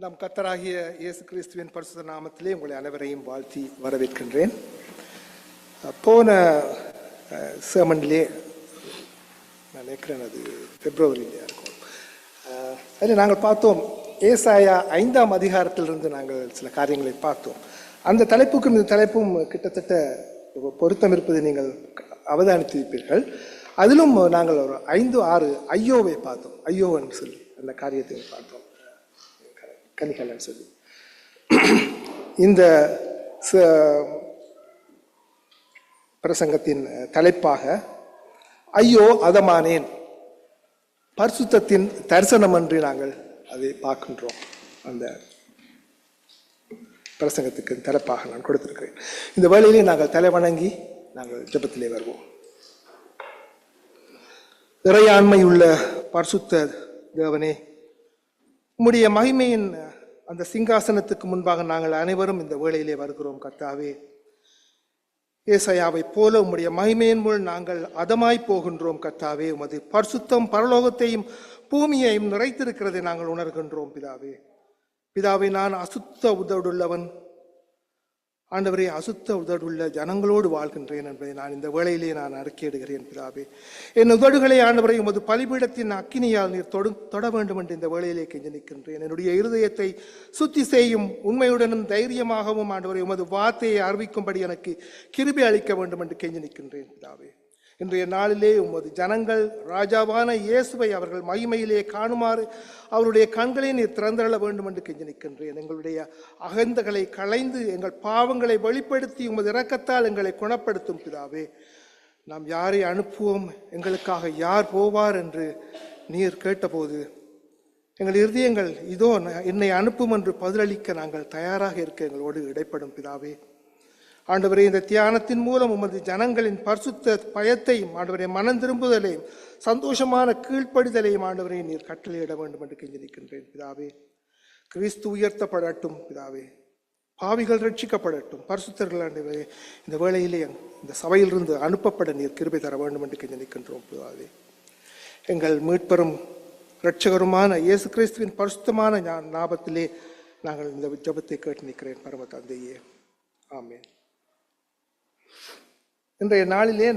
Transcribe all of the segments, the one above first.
நம் கர்த்தராகிய இயேசு கிறிஸ்துவின் பரிசுத்த நாமத்திலே உங்களை அனைவரையும் வாழ்த்தி வரவேற்கின்றேன். போன சேமனிலே நான் நினைக்கிறேன் அது பிப்ரவரியிலே இருக்கும். அதில் நாங்கள் பார்த்தோம், ஏசாயா 5ஆம் அதிகாரத்திலிருந்து நாங்கள் சில காரியங்களை பார்த்தோம். அந்த தலைப்புக்கும் இந்த தலைப்பும் கிட்டத்தட்ட பொருத்தம் இருப்பதை நீங்கள் அவதானித்திருப்பீர்கள். அதிலும் நாங்கள் ஒரு 5-6 ஐயோவை பார்த்தோம். ஐயோன்னு சொல்லி அந்த காரியத்தை பார்த்தோம், கனிகலன்னு சொல்லி. இந்த பிரசங்கத்தின் தலைப்பாக ஐயோ அதமானேன், பரிசுத்தத்தின் தரிசனம் என்று நாங்கள் அதை பார்க்கின்றோம். அந்த பிரசங்கத்துக்கு தலைப்பாக நான் கொடுத்திருக்கிறேன். இந்த வேளையிலே நாங்கள் தலை வணங்கி நாங்கள் ஜெபத்திலே வருவோம். இறையாண்மை உள்ள பரிசுத்த தேவனே, உம்முடைய மகிமையின் அந்த சிங்காசனத்துக்கு முன்பாக நாங்கள் அனைவரும் இந்த வேளையிலே வருகிறோம். கர்த்தாவே, ஏசாயாவை போல உம்முடைய மகிமையின் மூலம் நாங்கள் அதமாய் போகின்றோம். கர்த்தாவே, உமது பரிசுத்தம் பரலோகத்தையும் பூமியையும் நிறைத்திருக்கிறதை நாங்கள் உணர்கின்றோம். பிதாவே, நான் அசுத்த உதடுள்ளவன். ஆண்டவரே, அசுத்த உதடுள்ள ஜனங்களோடு வாழ்கின்றேன் என்பதை நான் இந்த வேளையிலே நான் அறிக்கையிடுகிறேன். பிதாவே, என் உதடுகளை ஆண்டவரை உமது பலிபீடத்தின் அக்கினியால் நீர் தொட வேண்டும் என்று இந்த வேளையிலே கெஞ்சி நிற்கின்றேன். என்னுடைய இருதயத்தை சுத்தி செய்யும், உண்மையுடனும் தைரியமாகவும் ஆண்டவரை உமது வார்த்தையை அறிவிக்கும்படி எனக்கு கிருபை அளிக்க வேண்டும் என்று கெஞ்சி நிற்கின்றேன். பிதாவே, இன்றைய நாளிலே உமது ஜனங்கள் ராஜாவான இயேசுவை அவர்கள் மகிமையிலே காணுமாறு அவருடைய கண்களை நீர் திறந்தள்ள வேண்டும் என்று கெஞ்சி நிற்கின்றேன். எங்களுடைய அகந்தகளை களைந்து எங்கள் பாவங்களை வெளிப்படுத்தி உமது இரக்கத்தால் எங்களை குணப்படுத்தும். பிதாவே, நாம் யாரை அனுப்புவோம், எங்களுக்காக யார் போவார் என்று நீர் கேட்டபோது எங்கள் இருதயங்கள் இதோ என்னை அனுப்பும் என்று பதிலளிக்க நாங்கள் தயாராக இருக்க எங்களோடு இடைப்படும். பிதாவே, ஆண்டவரே, இந்த தியானத்தின் மூலம் உமது ஜனங்களின் பரிசுத்த பயத்தையும் ஆண்டவரே மனம் திரும்புதலையும் சந்தோஷமான கீழ்ப்படிதலையும் ஆண்டவரே நீர் கட்டளையிட வேண்டும் என்று கெஞ்சிருக்கின்றேன். பிதாவே, கிறிஸ்து உயர்த்தப்படட்டும். பிதாவே, பாவிகள் ரட்சிக்கப்படட்டும். பரிசுத்தர்கள் ஆண்டவரே இந்த வேளையிலே இந்த சபையிலிருந்து அனுப்பப்பட நீர் கிருபை தர வேண்டும் என்று கெஞ்சிருக்கின்றோம். பிதாவே, எங்கள் மீட்பெரும் இரட்சகருமான இயேசு கிறிஸ்துவின் பரிசுத்தமான நாமத்திலே நாங்கள் இந்த ஜெபத்தை கேட்டு நிற்கிறேன். பரம தந்தையே, ஆமென். இன்றைய நாளிலே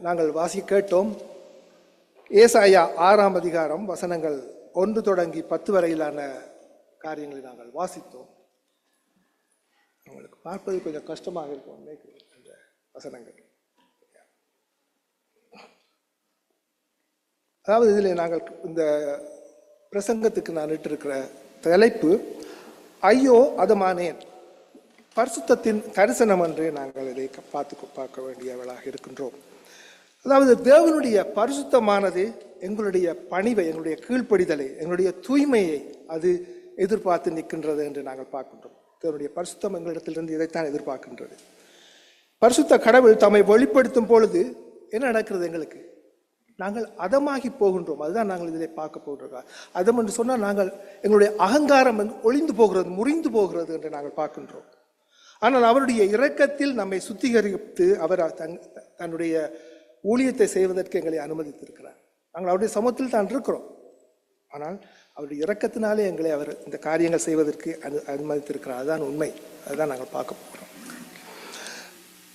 நாங்கள் வாசிக்க கேட்டோம், ஏசாயா 6ஆம் அதிகாரம் வசனங்கள் 1 தொடங்கி 10 வரையிலான காரியங்களை நாங்கள் வாசித்தோம். உங்களுக்கு பார்ப்பது கொஞ்சம் கஷ்டமாக இருக்கும் அந்த வசனங்கள். அதாவது இதில் நாங்கள் இந்த பிரசங்கத்துக்கு நான் இட்டிருக்கிற தலைப்பு ஐயோ அதமானேன், பரிசுத்தத்தின் தரிசனம் என்று நாங்கள் இதை பார்க்க வேண்டியவளாக இருக்கின்றோம். அதாவது தேவனுடைய பரிசுத்தமானது எங்களுடைய பணிவை, எங்களுடைய கீழ்ப்படிதலை, எங்களுடைய தூய்மையை அது எதிர்பார்த்து நிற்கின்றது என்று நாங்கள் பார்க்கின்றோம். தேவனுடைய பரிசுத்தம் எங்களிடத்திலிருந்து இதைத்தான் எதிர்பார்க்கின்றது. பரிசுத்த கடவுள் தம்மை வெளிப்படுத்தும் பொழுது என்ன நடக்கிறது? எங்களுக்கு நாங்கள் அதமாகி போகின்றோம். அதுதான் நாங்கள் இதிலே பார்க்க போகிறோம். அதம் என்று சொன்னால் நாங்கள் எங்களுடைய அகங்காரம் ஒளிந்து போகிறது, முறிந்து போகிறது என்று நாங்கள் பார்க்கின்றோம். ஆனால் அவருடைய இரக்கத்தில் நம்மை சுத்திகரித்து அவர் தன்னுடைய ஊழியத்தை செய்வதற்கு எங்களை அனுமதித்திருக்கிறார். நாங்கள் அவருடைய சமூகத்தில் தான் இருக்கிறோம். ஆனால் அவருடைய இரக்கத்தினாலே எங்களை அவர் இந்த காரியங்கள் செய்வதற்கு அனுமதித்திருக்கிறார். அதுதான் உண்மை. அதுதான் நாங்கள் பார்க்க போகிறோம்.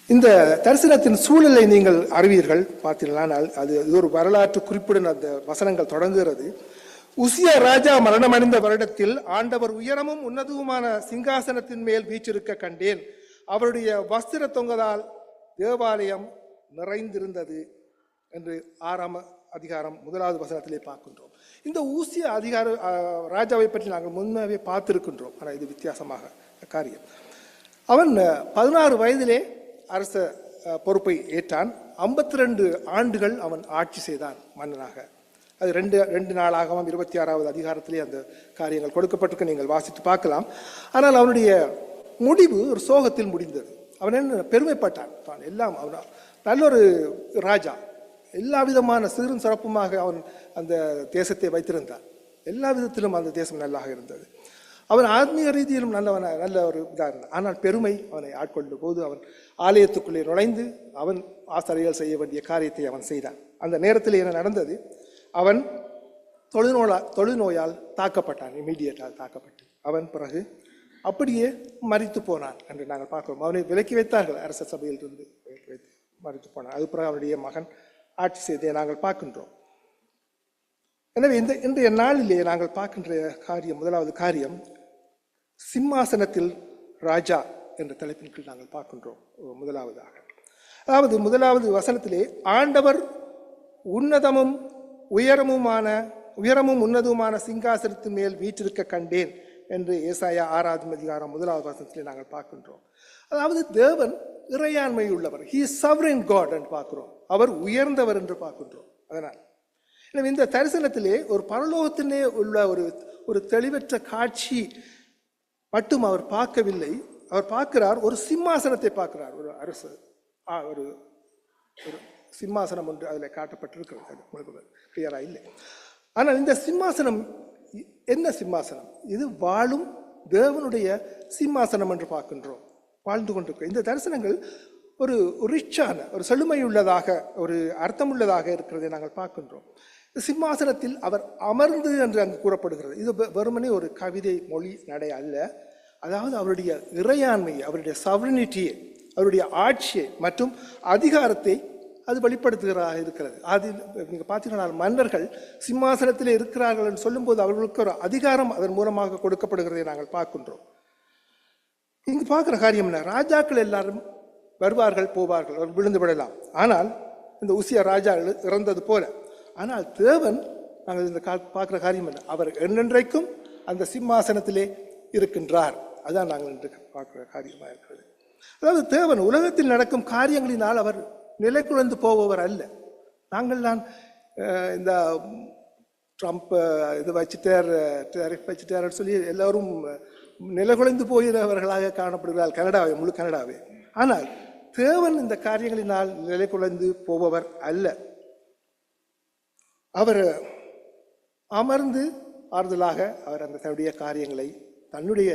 இந்த தரிசனத்தின் சூழலை நீங்கள் அறிவீர்கள். பார்த்தீங்கன்னா அது ஒரு வரலாற்று குறிப்புடன் அந்த வசனங்கள் தொடங்குகிறது. உசியா ராஜா மரணமடைந்த வருடத்தில் ஆண்டவர் உயரமும் உன்னதவுமான சிங்காசனத்தின் மேல் வீற்றிருக்க கண்டேன். அவருடைய வஸ்திர தொங்கதால் தேவாலயம் நிறைந்திருந்தது என்று 6ஆம் அதிகாரம் 1வது வசனத்திலே பார்க்கின்றோம். இந்த ஊசிய ராஜாவை பற்றி நாங்கள் முன்னாவே பார்த்திருக்கின்றோம். ஆனால் இது வித்தியாசமாக காரியம். அவன் 16 வயதிலே அரச பொறுப்பை ஏற்றான். 52 ஆண்டுகள் அவன் ஆட்சி செய்தான் மன்னனாக. அது 2 நாளாகவும் 26வது அதிகாரத்திலே அந்த காரியங்கள் கொடுக்கப்பட்டிருக்க நீங்கள் வாசித்து பார்க்கலாம். ஆனால் அவனுடைய முடிவு ஒரு சோகத்தில் முடிந்தது. அவன் என்ன பெருமைப்பட்டான், தான் எல்லாம் அவன் நல்ல ஒரு ராஜா, எல்லா விதமான சீரும் சிறப்புமாக அவன் அந்த தேசத்தை வைத்திருந்தான். எல்லா விதத்திலும் அந்த தேசம் நல்லாக இருந்தது. அவன் ஆத்மீக ரீதியிலும் நல்ல ஒரு இதாக இருந்தான். ஆனால் பெருமை அவனை ஆட்கொண்ட போது அவன் ஆலயத்துக்குள்ளே நுழைந்து அவன் ஆசாரியர்கள் செய்ய வேண்டிய காரியத்தை அவன் செய்தான். அந்த நேரத்தில் என்ன நடந்தது? அவன் தொழுநோயால் தாக்கப்பட்டான். இமீடியட்டாக தாக்கப்பட்டான். அவன் பிறகு அப்படியே மரித்து போனான் என்று நாங்கள் பார்க்கிறோம். அவனை விலக்கி வைத்தார்கள், அரச சபையிலிருந்து விலக்கி வைத்து மரித்து போனான். அது பிறகு அவனுடைய மகன் ஆட்சி செய்ததை நாங்கள் பார்க்கின்றோம். எனவே இன்றைய நாளிலே நாங்கள் பார்க்கின்ற காரியம், முதலாவது காரியம் சிம்மாசனத்தில் ராஜா என்ற தலைப்பின் கீழ் நாங்கள் பார்க்கின்றோம். முதலாவதாக, அதாவது முதலாவது வசனத்திலே ஆண்டவர் உன்னதமும் உயரமும் உன்னதமான சிங்காசனத்தின் மேல் வீற்றிருக்க கண்டேன் என்று ஏசாயா 6ஆம் அதிகாரம் 1வது வசனத்திலே நாங்கள் பார்க்கின்றோம். அதாவது தேவன் இறையாண்மை உள்ளவர், he is sovereign God என்று பார்க்கிறோம். அவர் உயர்ந்தவர் என்று பார்க்கின்றோம். அதனால் இந்த தரிசனத்திலே ஒரு பரலோகத்திலே உள்ள ஒரு தெளிவற்ற காட்சி மட்டும் அவர் பார்க்கவில்லை. அவர் பார்க்கிறார், ஒரு சிம்மாசனத்தை பார்க்கிறார். ஒரு அரசு ஒரு சிம்மாசனம் ஒன்று அதில் காட்டப்பட்டிருக்கிறது, உங்களுக்கு கிளியரா இல்லை. ஆனால் இந்த சிம்மாசனம் என்ன சிம்மாசனம்? இது வாழும் தேவனுடைய சிம்மாசனம் என்று பார்க்கின்றோம். வாழ்ந்து கொண்டிருக்க இந்த தரிசனங்கள் ஒரு ரிச்சான, ஒரு செழுமையுள்ளதாக, ஒரு அர்த்தமுள்ளதாக இருக்கிறதை நாங்கள் பார்க்கின்றோம். சிம்மாசனத்தில் அவர் அமர்ந்து என்று அங்கு கூறப்படுகிறது. இது வெறுமனே ஒரு கவிதை மொழி நடை அல்ல. அதாவது அவருடைய இறையாண்மையை, அவருடைய சவரனிட்டியை, அவருடைய ஆட்சியை மற்றும் அதிகாரத்தை அது வெளிப்படுத்துகிறதாக இருக்கிறது. அதில் நீங்கள் பார்த்தீங்கன்னா மன்னர்கள் சிம்மாசனத்தில் இருக்கிறார்கள் என்று சொல்லும்போது அவர்களுக்கு ஒரு அதிகாரம் அதன் மூலமாக கொடுக்கப்படுகிறதை நாங்கள் பார்க்கின்றோம். இங்கு பார்க்குற காரியம் என்ன? ராஜாக்கள் எல்லாரும் வருவார்கள், போவார்கள், விழுந்து விடலாம். ஆனால் இந்த உசியா ராஜா இறந்தது போல. ஆனால் தேவன், நாங்கள் இந்த பார்க்குற காரியம் என்ன? அவர் என்னென்றைக்கும் அந்த சிம்மாசனத்திலே இருக்கின்றார். அதான் நாங்கள் இன்று பார்க்குற காரியமாக இருக்கிறது. அதாவது தேவன் உலகத்தில் நடக்கும் காரியங்களினால் அவர் நிலை குலைந்து போபவர் அல்ல. நாங்கள் தான் இந்த ட்ரம்ப் இது வச்சுட்டார் சொல்லி எல்லோரும் நிலை குலைந்து போகிறவர்களாக காணப்படுகிறார், கனடாவே, முழு கனடாவே. ஆனால் தேவன் இந்த காரியங்களினால் நிலை குலைந்து போபவர் அல்ல. அவர் அமர்ந்து ஆறுதலாக அவர் அந்த தன்னுடைய காரியங்களை தன்னுடைய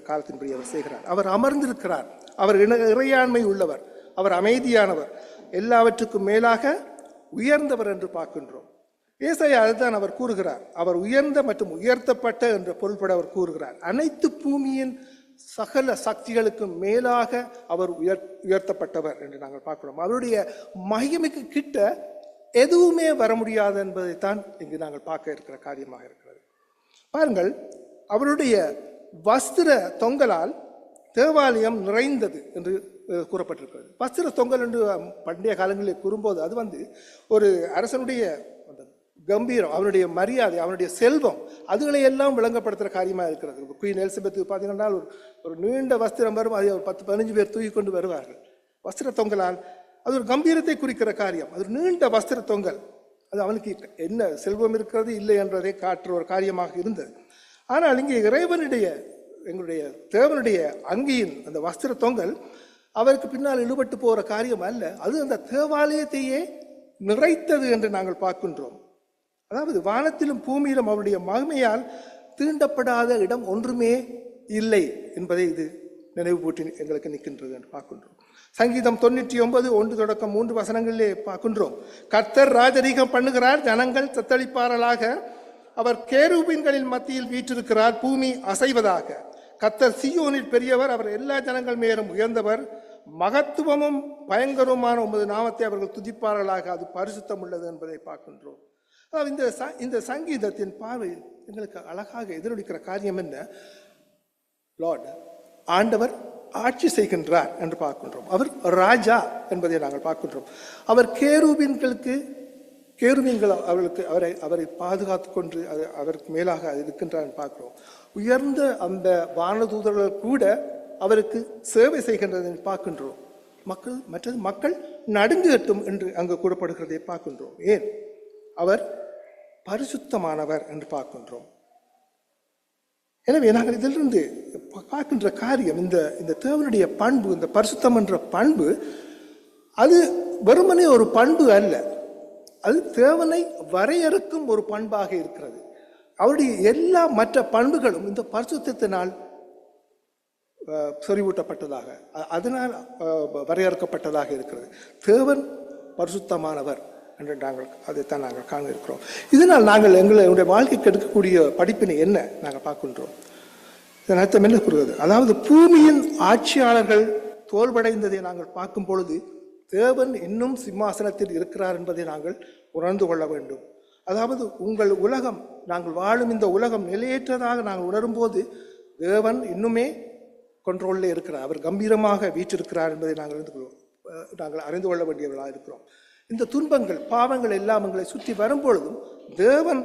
காலத்தின்படி அவர் செய்கிறார். அவர் அமர்ந்திருக்கிறார். அவர் இறையாண்மை உள்ளவர், அவர் அமைதியானவர், எல்லாவற்றுக்கும் மேலாக உயர்ந்தவர் என்று பார்க்கின்றோம். ஏசாயா அதுதான் அவர் கூறுகிறார். அவர் உயர்ந்த மற்றும் உயர்த்தப்பட்ட என்ற பொருள்பட அவர் கூறுகிறார். அனைத்து பூமியின் சகல சக்திகளுக்கும் மேலாக அவர் உயர்த்தப்பட்டவர் என்று நாங்கள் பார்க்கிறோம். அவருடைய மகிமைக்கு கிட்ட எதுவுமே வர முடியாது என்பதைத்தான் இங்கு நாங்கள் பார்க்க இருக்கிற காரியமாக இருக்கிறது. பாருங்கள், அவருடைய வஸ்திர தொங்கலால் தேவாலயம் நிறைந்தது என்று கூறப்பட்டிருக்கிறது. வஸ்திர தொங்கல் என்று பண்டைய காலங்களில் கூறும்போது அது ஒரு அரசனுடைய கம்பீரம், அவனுடைய மரியாதை, அவனுடைய செல்வம், அதுகளை எல்லாம் விளங்கப்படுத்துகிற காரியமாக இருக்கிறது. குயின் எலிசபெத் பார்த்தீங்கன்னா ஒரு நீண்ட வஸ்திரம் வரும், அதை ஒரு 10-15 பேர் தூக்கி கொண்டு வருவார்கள். வஸ்திர தொங்கலால் அது ஒரு கம்பீரத்தை குறிக்கிற காரியம். அது நீண்ட வஸ்திர தொங்கல், அது அவனுக்கு என்ன செல்வம் இருக்கிறது இல்லை என்றதை காட்டுற ஒரு காரியமாக இருந்தது. ஆனால் இங்கே எங்களுடைய தேவனுடைய அங்கியின் அந்த வஸ்திர தொங்கல் அவருக்கு பின்னால் இழுபட்டு போகிற காரியம் அல்ல. அது அந்த தேவாலயத்தையே நிறைத்தது என்று நாங்கள் பார்க்கின்றோம். அதாவது வானத்திலும் பூமியிலும் அவருடைய மகிமையால் தீண்டப்படாத இடம் ஒன்றுமே இல்லை என்பதை இது நினைவு கூட்டி எங்களுக்கு நிற்கின்றது என்று பார்க்கின்றோம். சங்கீதம் 99:1-3 வசனங்களிலே பார்க்கின்றோம். கர்த்தர் ராஜரீகம் பண்ணுகிறார், ஜனங்கள் தத்தளிப்பார்களாக. அவர் கேருபீன்களின் மத்தியில் வீற்றிருக்கிறார், பூமி அசைவதாக. கர்த்தர் சீயோனில் பெரியவர், அவர் எல்லா ஜனங்கள் மேலும் உயர்ந்தவர். மகத்துவமும் பயங்கரமான உமது நாமத்தை அவர்கள் துதிப்பார்களாக, அது பரிசுத்தம் உள்ளது என்பதை பார்க்கின்றோம். இந்த சங்கீதத்தின் பார்வை எங்களுக்கு அழகாக எதிரொலிக்கிற காரியம் என்ன? லார்ட், ஆண்டவர் ஆட்சி செய்கின்றார் என்று பார்க்கின்றோம். அவர் ராஜா என்பதை நாங்கள் பார்க்கின்றோம். அவர் கேருபீன்கள் அவர்களுக்கு அவரை பாதுகாத்து கொண்டு அவருக்கு மேலாக இருக்கின்றார் பார்க்கிறோம். உயர்ந்த அந்த வானதூதர்கள் கூட அவருக்கு சேவை செய்கின்றதை பார்க்கின்றோம். மக்கள் நடுங்கட்டும் என்று அங்கு கூறப்படுகிறதை பார்க்கின்றோம். ஏன்? அவர் பரிசுத்தமானவர் என்று பார்க்கின்றோம். எனவே நாங்கள் இதிலிருந்து பார்க்கின்ற காரியம், இந்த தேவனுடைய பண்பு, இந்த பரிசுத்தம் என்ற பண்பு, அது வெறுமனே ஒரு பண்பு அல்ல, அது தேவனை வரையறுக்கும் ஒரு பண்பாக இருக்கிறது. அவருடைய எல்லா மற்ற பண்புகளும் இந்த பரிசுத்தத்தினால் செறிவூட்டப்பட்டதாக, அதனால் வரையறுக்கப்பட்டதாக இருக்கிறது. தேவன் பரிசுத்தமானவர் என்று அதைத்தான் நாங்கள் காண இருக்கிறோம். இதனால் நாங்கள் எங்களுடைய வாழ்க்கைக்கு எடுக்கக்கூடிய படிப்பினை என்ன நாங்கள் பார்க்கின்றோம்? இதன் அர்த்தம் என்ன கூறுகிறது? அதாவது பூமியின் ஆட்சியாளர்கள் தோல்வடைந்ததை நாங்கள் பார்க்கும் பொழுது தேவன் இன்னும் சிம்மாசனத்தில் இருக்கிறார் என்பதை நாங்கள் உணர்ந்து கொள்ள வேண்டும். அதாவது உங்கள் உலகம், நாங்கள் வாழும் இந்த உலகம் நிலையற்றதாக நாங்கள் உணரும்போது தேவன் இன்னுமே கண்ட்ரோலில் இருக்கிறார், அவர் கம்பீரமாக வீற்றிருக்கிறார் என்பதை நாங்கள் அறிந்து கொள்ள வேண்டியவர்களாக இருக்கிறோம். இந்த துன்பங்கள், பாவங்கள் எல்லாம் எங்களை சுற்றி வரும்பொழுதும் தேவன்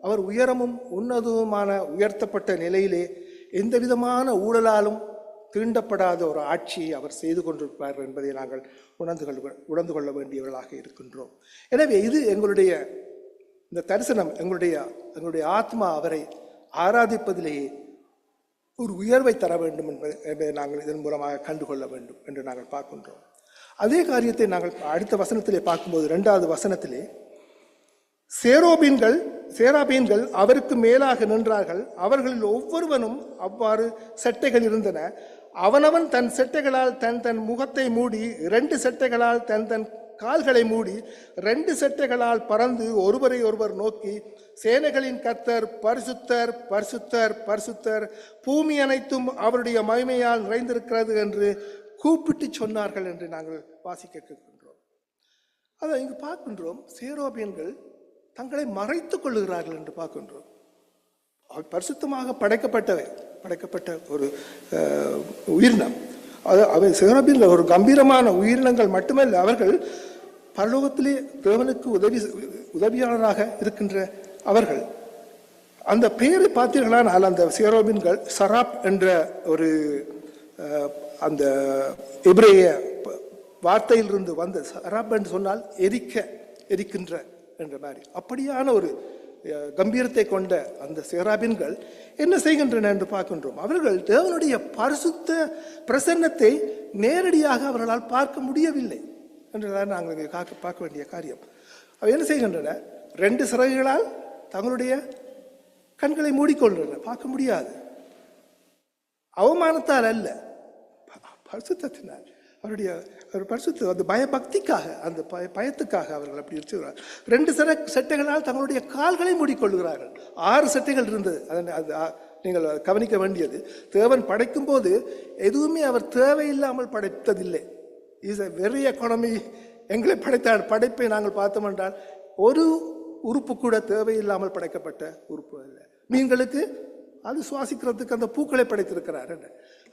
அவர் உயரமும் உன்னதமுமான உயர்த்தப்பட்ட நிலையிலே எந்த விதமான ஊழலாலும் தீண்டப்படாத ஒரு ஆட்சியை அவர் செய்து கொண்டிருப்பார் என்பதை நாங்கள் உணர்ந்து கொள்ள வேண்டியவர்களாக இருக்கின்றோம். எனவே இது எங்களுடைய இந்த தரிசனம், எங்களுடைய ஆத்மா அவரை ஆராதிப்பதிலேயே ஒரு உயர்வை தர வேண்டும் என்பதை நாங்கள் இதன் மூலமாக கண்டுகொள்ள வேண்டும் என்று நாங்கள் பார்க்கின்றோம். அதே காரியத்தை நாங்கள் அடுத்த வசனத்திலே பார்க்கும்போது 2வது வசனத்திலே சேராபீன்கள் அவருக்கு மேலாக நின்றார்கள், அவர்களில் ஒவ்வொருவனும் அவ்வாறு செட்டைகள் இருந்தன. அவனவன் தன் செட்டைகளால் தன் முகத்தை மூடி, 2 செட்டைகளால் தன் கால்களை மூடி, 2 செட்டைகளால் பறந்து ஒருவரை ஒருவர் நோக்கி, சேனைகளின் கர்த்தர் பரிசுத்தர் பரிசுத்தர் பரிசுத்தர், பூமி அனைத்தும் அவருடைய மகிமையால் நிறைந்திருக்கிறது என்று கூப்பிட்டு சொன்னார்கள் என்று நாங்கள் வாசிக்க கேட்கின்றோம். அதை இங்கு பார்க்கின்றோம், சேராபீன்கள் தங்களை மறைத்துக் கொள்ளுகிறார்கள் என்று பார்க்கின்றோம். பரிசுத்தமாக படைக்கப்பட்ட ஒரு உயிரினம். அவை சேராபீன்கள் ஒரு கம்பீரமான உயிரினங்கள் மட்டுமல்ல, அவர்கள் பரலோகத்திலே தேவனுக்கு உதவியாளராக இருக்கின்ற அவர்கள். அந்த பெயரை பார்த்தீர்களானால் அந்த சேராபீன்கள் சராப் என்ற ஒரு அந்த எபிரேய வார்த்தையிலிருந்து வந்த சராப் என்று சொன்னால் எரிக்கின்ற என்ற மாதிரி, அப்படியான ஒரு கம்பீரத்தை கொண்ட அந்த சேராபீன்கள் என்ன செய்கின்றன என்று பார்க்கின்றோம். அவர்கள் தேவனுடைய பரிசுத்த பிரசன்னத்தை நேரடியாக அவர்களால் பார்க்க முடியவில்லை என்றுதான் நாங்கள் பார்க்க வேண்டிய காரியம். அவை என்ன செய்கின்றன? 2 சிறகுகளால் தங்களுடைய கண்களை மூடிக்கொள்கின்றன, பார்க்க முடியாது. அவமானத்தால் அல்ல, பரிசுத்தத்தினால், அவருடைய பரிசுத்த அந்த பயபக்திக்காக, அந்த பயத்துக்காக அவர்கள் அப்படி இருக்கிறார். 2 செட்டைகளால் தங்களுடைய கால்களை மூடிக்கொள்கிறார்கள். 6 செட்டைகள் இருந்தது. நீங்கள் கவனிக்க வேண்டியது, தேவன் படைக்கும் போது எதுவுமே அவர் தேவையில்லாமல் படைத்ததில்லை. Is a very economy. எங்களை படைப்பை நாங்கள் பார்த்தோம் என்றால் ஒரு உறுப்பு கூட தேவையில்லாமல் படைக்கப்பட்ட உறுப்பு அல்ல. மீன்களுக்கு அது சுவாசிக்கிறதுக்கு அந்த பூக்களை படைத்திருக்கிறார்.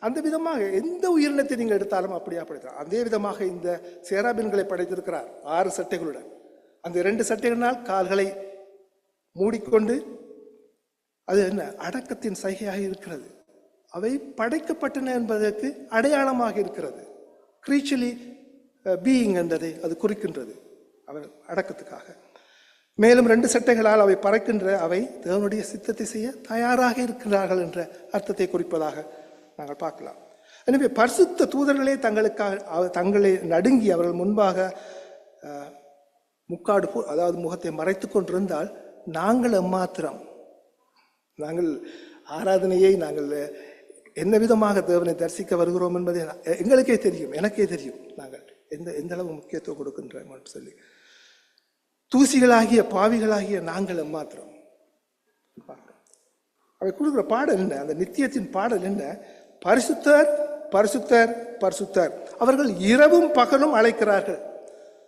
அந்த விதமாக எந்த உயிரினத்தை நீங்கள் எடுத்தாலும் அப்படியா படைத்தார். அதே விதமாக இந்த சேராபீன்களை படைத்திருக்கிறார் 6 சட்டைகளுடன். அந்த 2 சட்டைகளினால் கால்களை மூடிக்கொண்டு, அது என்ன அடக்கத்தின் சைகையாக இருக்கிறது. அவை படைக்கப்பட்டன என்பதற்கு அடையாளமாக இருக்கிறது. கிரீச்சலி பீயிங் என்பதை அது குறிக்கின்றது, அவர் அடக்கத்துக்காக. மேலும் 2 சட்டைகளால் அவை பறக்கின்ற, அவை தேவனுடைய சித்தத்தை செய்ய தயாராக இருக்கிறார்கள் என்ற அர்த்தத்தை குறிப்பதாக நாங்கள் பார்க்கலாம். எனவே பரிசுத்த தூதர்களே தங்களை நடுங்கி அவர்கள் முன்பாக முக்காடு அதாவது முகத்தை மறைத்து கொண்டிருந்தால், நாங்கள் எம்மாத்திரம், நாங்கள் ஆராதனையை நாங்கள் என்ன விதமாக தேவனை தரிசிக்க வருகிறோம் என்பதை எங்களுக்கே தெரியும், எனக்கே தெரியும். நாங்கள் எந்த அளவு முக்கியத்துவம் கொடுக்கின்றோம் சொல்லி, தூசிகளாகிய பாவிகளாகிய நாங்கள் எம்மாத்திரம். அவை கொடுக்குற பாடல் என்ன? அந்த நித்தியத்தின் பாடல் என்ன? பரிசுத்தர் பரிசுத்தர் பரிசுத்தர். அவர்கள் இரவும் பகலும் அழைக்கிறார்கள்.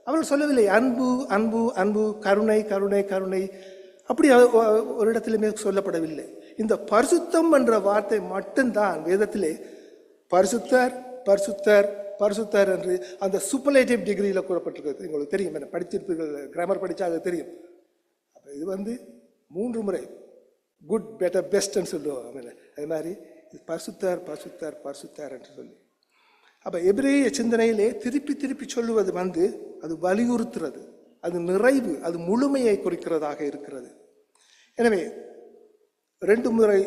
அவர்கள் சொல்லவில்லை அன்பு அன்பு அன்பு, கருணை கருணை கருணை, அப்படி ஒரு இடத்திலுமே சொல்லப்படவில்லை. இந்த பரிசுத்தம் என்ற வார்த்தை மட்டும்தான் வேதத்திலே பரிசுத்தர் பரிசுத்தர் பரிசுத்தர் என்று அந்த சூப்பர்லேட்டிவ் டிகிரியில் கூறப்பட்டிருக்கிறது. உங்களுக்கு தெரியும், என்ன படிச்சிருப்பீர்கள், கிராமர் படித்தா அது தெரியும். அப்போ இது 3 முறை குட் பெட்டர் பெஸ்ட்ன்னு சொல்லுவோம். அது மாதிரி பரிசுத்தர் பரிசுத்தர் பரிசுத்தர் என்று சொல்லி, அப்போ எபிரேய சிந்தனையிலே திருப்பி திருப்பி சொல்லுவது அது வலியுறுத்துறது, அது நிறைவு, அது முழுமையை குறிக்கிறதாக இருக்கிறது. எனவே 2 முறை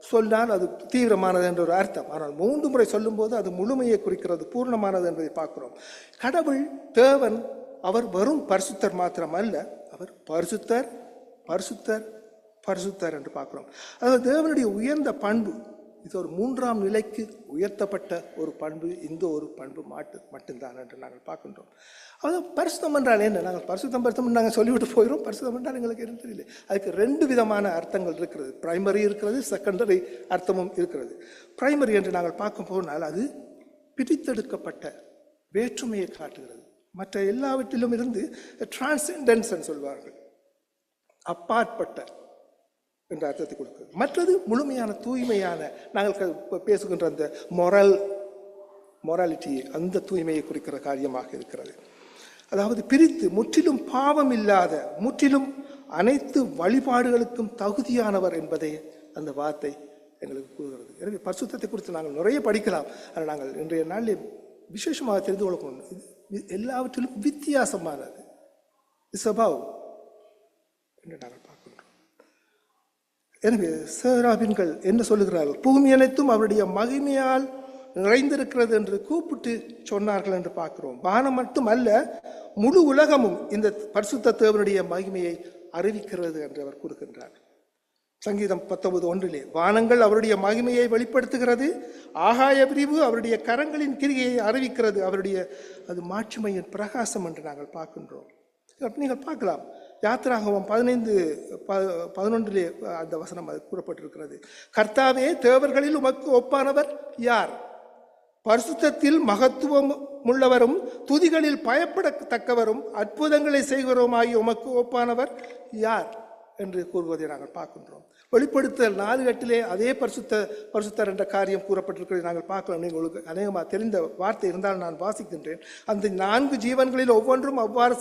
சொன்னால் அது தீவிரமானது என்ற ஒரு அர்த்தம். ஆனால் 3 முறை சொல்லும்போது அது முழுமையை குறிக்கிறது, பூர்ணமானது என்பதை பார்க்கிறோம். கடவுள் தேவன் அவர் வெறும் பரிசுத்தர் மாத்திரம் அல்ல, அவர் பரிசுத்தர் பரிசுத்தர் பரிசுத்தர் என்று பார்க்கிறோம். அதாவது தேவனுடைய உயர்ந்த பண்பு இது ஒரு மூன்றாம் நிலைக்கு உயர்த்தப்பட்ட ஒரு பண்பு, இந்த ஒரு பண்பு மட்டும்தான் என்று நாங்கள் பார்க்கின்றோம். அதாவது பரிசுத்தம் என்றால் என்ன? நாங்கள் பரிசுத்தம் நாங்கள் சொல்லிவிட்டு போயிடும். பரிசுத்தம் என்றால் எங்களுக்கு என்ன தெரியல. அதுக்கு 2 விதமான அர்த்தங்கள் இருக்கிறது. பிரைமரி இருக்கிறது, செகண்டரி அர்த்தமும் இருக்கிறது. பிரைமரி என்று நாங்கள் பார்க்க போனால் அது பிரித்தெடுக்கப்பட்ட வேற்றுமையை காட்டுகிறது. மற்ற எல்லாவற்றிலும் இருந்து டிரான்செண்டன்ஸ் சொல்வார்கள், அப்பாற்பட்ட என்ற அர்த்தத்தை கொடுக்கிறது. மற்றது முழுமையான தூய்மையான, நாங்கள் பேசுகின்ற அந்த மொராலிட்டி, அந்த தூய்மையை குறிக்கிற காரியமாக இருக்கிறது. அதாவது பிரித்து முற்றிலும் பாவம் இல்லாத, முற்றிலும் அனைத்து வழிபாடுகளுக்கும் தகுதியானவர் என்பதை அந்த வார்த்தை எங்களுக்கு கூறுகிறது. எனவே பரிசுத்தத்தை குறித்து நாங்கள் நிறைய படிக்கலாம். ஆனால் நாங்கள் இன்றைய நாளில் விசேஷமாக தெரிந்து கொள்ளணும், இது எல்லாவற்றிலும் வித்தியாசமானது, சுபாவம் என்று நாங்கள் பார்க்கின்றோம். எனவே சேராபீன்கள் என்ன சொல்லுகிறார்கள்? பூமி அனைத்தும் அவருடைய மகிமையால் நிறைந்திருக்கிறது என்று கூப்பிட்டு சொன்னார்கள் என்று பார்க்கிறோம். வானம் மட்டும் அல்ல, முழு உலகமும் இந்த பரிசுத்த தேவனுடைய மகிமையை அறிவிக்கிறது என்று அவர் கூறுகின்றார். சங்கீதம் 19:1 வானங்கள் அவருடைய மகிமையை வெளிப்படுத்துகிறது, ஆகாய பிரிவு அவருடைய கரங்களின் கிரியை அறிவிக்கிறது, அவருடைய அது மாட்சிமையின் பிரகாசம் என்று நாங்கள் பார்க்கின்றோம். நீங்கள் பார்க்கலாம், யாத்திராகமம் 15:11 அந்த வசனம் அது கூறப்பட்டிருக்கிறது. கர்த்தாவே, தேவர்களில் உமக்கு ஒப்பானவர் யார்? பரிசுத்தத்தில் மகத்துவம் உள்ளவரும் துதிகளில் பயப்படத்தக்கவரும் அற்புதங்களை செய்கிறோமாகி உமக்கு ஒப்பானவர் யார் என்று கூறுவதை நாங்கள் பார்க்கின்றோம். வெளிப்படுத்தல் 4:8 அதே பரிசுத்தர் என்ற காரியம் கூறப்பட்டிருக்கிறது நாங்கள் பார்க்கலாம். உங்களுக்கு அநேகமாக தெரிந்த வார்த்தை இருந்தால் நான் வாசிக்கின்றேன். அந்த 4 ஜீவன்களில் ஒவ்வொன்றும் அவ்வாறு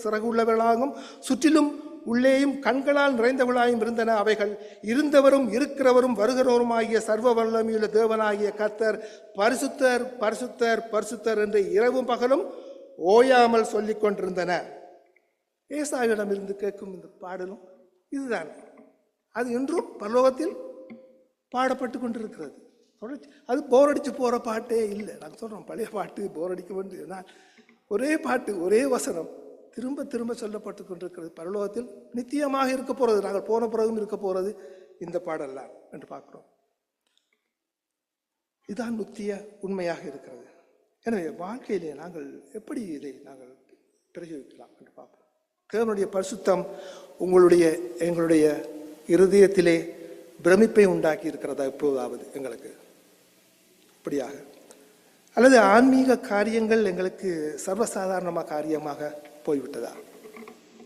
சிறகு உள்ளவர்களாகவும் சுற்றிலும் உள்ளேயும் கண்களால் நிறைந்தவர்களாயும் இருந்தன. அவைகள் இருந்தவரும் இருக்கிறவரும் வருகிறவருமாகிய சர்வ வல்லமையுள்ள தேவனாகிய கர்த்தர் பரிசுத்தர் பரிசுத்தர் பரிசுத்தர் என்று இரவும் பகலும் ஓயாமல் சொல்லிக் கொண்டிருந்தன. ஏசாயிடம் இருந்து கேட்கும் இந்த பாடலும் இதுதான். அது இன்றும் பரலோகத்தில் பாடப்பட்டு கொண்டிருக்கிறது. அது போர் அடிச்சு போற பாட்டே இல்லை. நாங்கள் சொல்றோம் பழைய பாட்டு போர் அடிக்க வேண்டியது. ஒரே பாட்டு, ஒரே வசனம் திரும்ப திரும்ப சொல்லப்பட்டு கொண்டிருக்கிறது. பரலோகத்தில் நித்தியமாக இருக்க போறது, நாங்கள் போன பிறகும் இருக்க போறது இந்த பாடல்லாம் என்று பார்க்கிறோம். இதுதான் நித்திய உண்மையாக இருக்கிறது. எனவே வாழ்க்கையிலே நாங்கள் எப்படி இதை நாங்கள் பிரயோகிக்கலாம் என்று பார்ப்போம். தேவனுடைய பரிசுத்தம் எங்களுடைய இருதயத்திலே பிரமிப்பை உண்டாக்கி இருக்கிறதா எப்போதாவது எங்களுக்கு? இப்படியாக அல்லது ஆன்மீக காரியங்கள் எங்களுக்கு சர்வசாதாரணமாக காரியமாக போய்விட்டதா?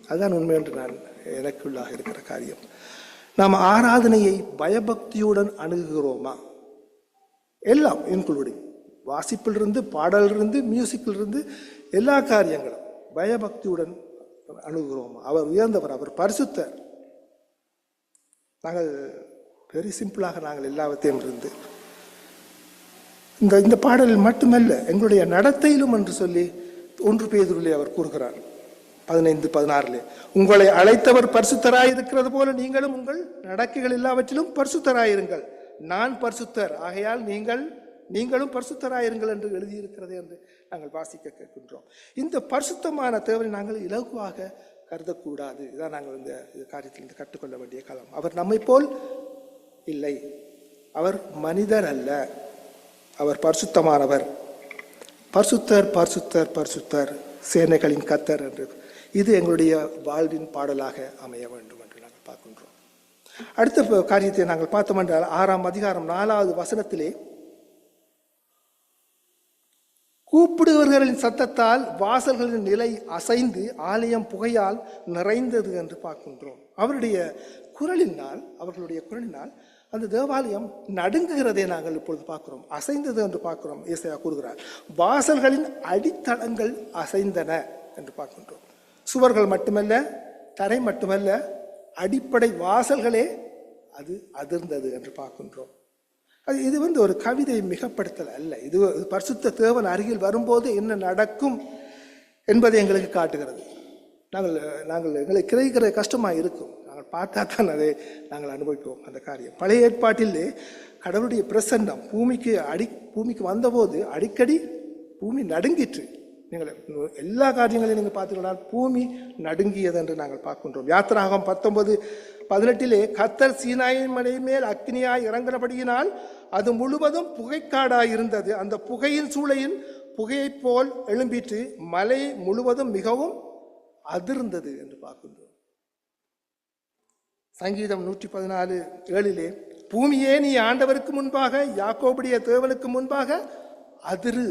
அதுதான் உண்மை என்று நான் எனக்குள்ளாக இருக்கிற காரியம். நாம் ஆராதனையை பயபக்தியுடன் அணுகுகிறோமா? எல்லாம் இன்க்ளூடிங் வாசிப்பிலிருந்து, பாடலிருந்து, மியூசிக்கிலிருந்து எல்லா காரியங்களும் பயபக்தியுடன் அணுகுகிறோமா? அவர் உயர்ந்தவர், அவர் பரிசுத்தர். நாங்கள் வெரி சிம்பிளாக நாங்கள் எல்லாவற்றையும் இருந்து இந்த பாடலில் மட்டுமல்ல, எங்களுடைய நடத்தையிலும் என்று சொல்லி 1 பேதுருவிலே அவர் கூறுகிறார் 15:16 உங்களை அழைத்தவர் பரிசுத்தராயிருக்கிறது போல நீங்களும் உங்கள் நடக்கைகள் எல்லாவற்றிலும் பரிசுத்தராயிருங்கள். நான் பரிசுத்தர், ஆகையால் நீங்களும் பரிசுத்தராயிருங்கள் என்று எழுதியிருக்கிறது என்று நாங்கள் வாசிக்க கேட்கின்றோம். இந்த பரிசுத்தமான தேவனை நாங்கள் இலகுவாக கருதக்கூடாது. இதான் நாங்கள் இந்த காரியத்திலிருந்து கற்றுக்கொள்ள வேண்டிய காலம். அவர் நம்மை போல் இல்லை, அவர் மனிதர் அல்ல, அவர் பரிசுத்தமானவர். பரிசுத்தர் பரிசுத்தர் பரிசுத்தர் சேனைகளின் கர்த்தர் என்று இது எங்களுடைய வாழ்வின் பாடலாக அமைய வேண்டும் என்று நாங்கள் பார்க்கின்றோம். அடுத்த காரியத்தை நாங்கள் பார்த்தோம் என்றால் 6ஆம் அதிகாரம் 4வது வசனத்திலே கூப்பிடுவர்களின் சத்தத்தால் வாசல்களின் நிலை அசைந்து ஆலயம் புகையால் நிறைந்தது என்று பார்க்கின்றோம். அவர்களுடைய குரலினால் அந்த தேவாலயம் நடுங்குகிறதை நாங்கள் இப்பொழுது பார்க்கிறோம். அசைந்தது என்று பார்க்கிறோம். ஏசாயா கூறுகிறார், வாசல்களின் அடித்தளங்கள் அசைந்தன என்று பார்க்கின்றோம். சுவர்கள் மட்டுமல்ல, தரை மட்டுமல்ல, அடிப்படை வாசல்களே அது அதிர்ந்தது என்று பார்க்கின்றோம். இது ஒரு கவிதை மிகப்படுத்தல் அல்ல. இது பரிசுத்த தேவன் அருகில் வரும்போது என்ன நடக்கும் என்பதை எங்களுக்கு காட்டுகிறது. நாங்கள் எங்களை கிரகிக்கிற கஷ்டமாக இருக்கும். நாங்கள் பார்த்தா தான் அதை நாங்கள் அனுபவிப்போம் அந்த காரியம். பழைய ஏற்பாட்டிலே கடவுளுடைய பிரசன்னம் பூமிக்கு வந்தபோது அடிக்கடி பூமி நடுங்கிற்று. நீங்கள் எல்லா காரியங்களையும் நீங்கள் பார்த்துக்கலாம், பூமி நடுங்கியது என்று நாங்கள் பார்க்கின்றோம். யாத்திராகமம் 19:18 கர்த்தர் சீனாயின் மலை மேல் அக்னியாய் இறங்கினபடியினால் அது முழுவதும் புகைக்காடாய் இருந்தது. அந்த புகையின் சூளையின் புகையை போல் எழும்பிட்டு மலை முழுவதும் மிகவும் அதிர்ந்தது என்று பார்க்கின்றோம். சங்கீதம் 114:7 பூமியே நீ ஆண்டவருக்கு முன்பாக யாக்கோபுடைய தேவனுக்கு முன்பாக அதிரு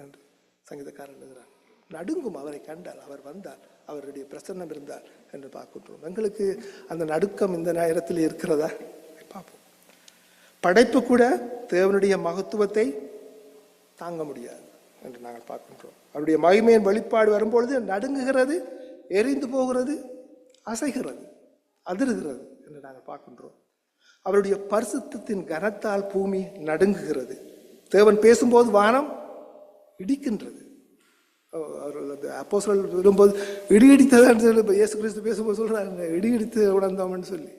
என்று சங்கீதக்காரன் எழுதுகிறார். நடுங்கும் அவரை கண்டால், அவர் வந்தார், அவருடைய பிரசன்னம் இருந்தார் என்று பார்க்கின்றோம். எங்களுக்கு அந்த நடுக்கம் இந்த நேரத்தில் இருக்கிறதா பார்ப்போம். படைப்பு கூட தேவனுடைய மகத்துவத்தை தாங்க முடியாது என்று நாங்கள் பார்க்கின்றோம். அவருடைய மகிமையின் வெளிப்பாடு வரும்பொழுது நடுங்குகிறது, எரிந்து போகிறது, அசைகிறது, அதிர்கிறது என்று நாங்கள் பார்க்கின்றோம். அவருடைய பரிசுத்தத்தின் கனத்தால் பூமி நடுங்குகிறது. தேவன் பேசும்போது வானம் இடிக்கின்றது. அப்போஸ்தலர் விடும்போது இடி இடித்ததான் சொல்லி இயேசு கிறிஸ்து பேசும்போது சொல்றாங்க, இடி இடித்து உணர்ந்தோம்னு சொல்லி.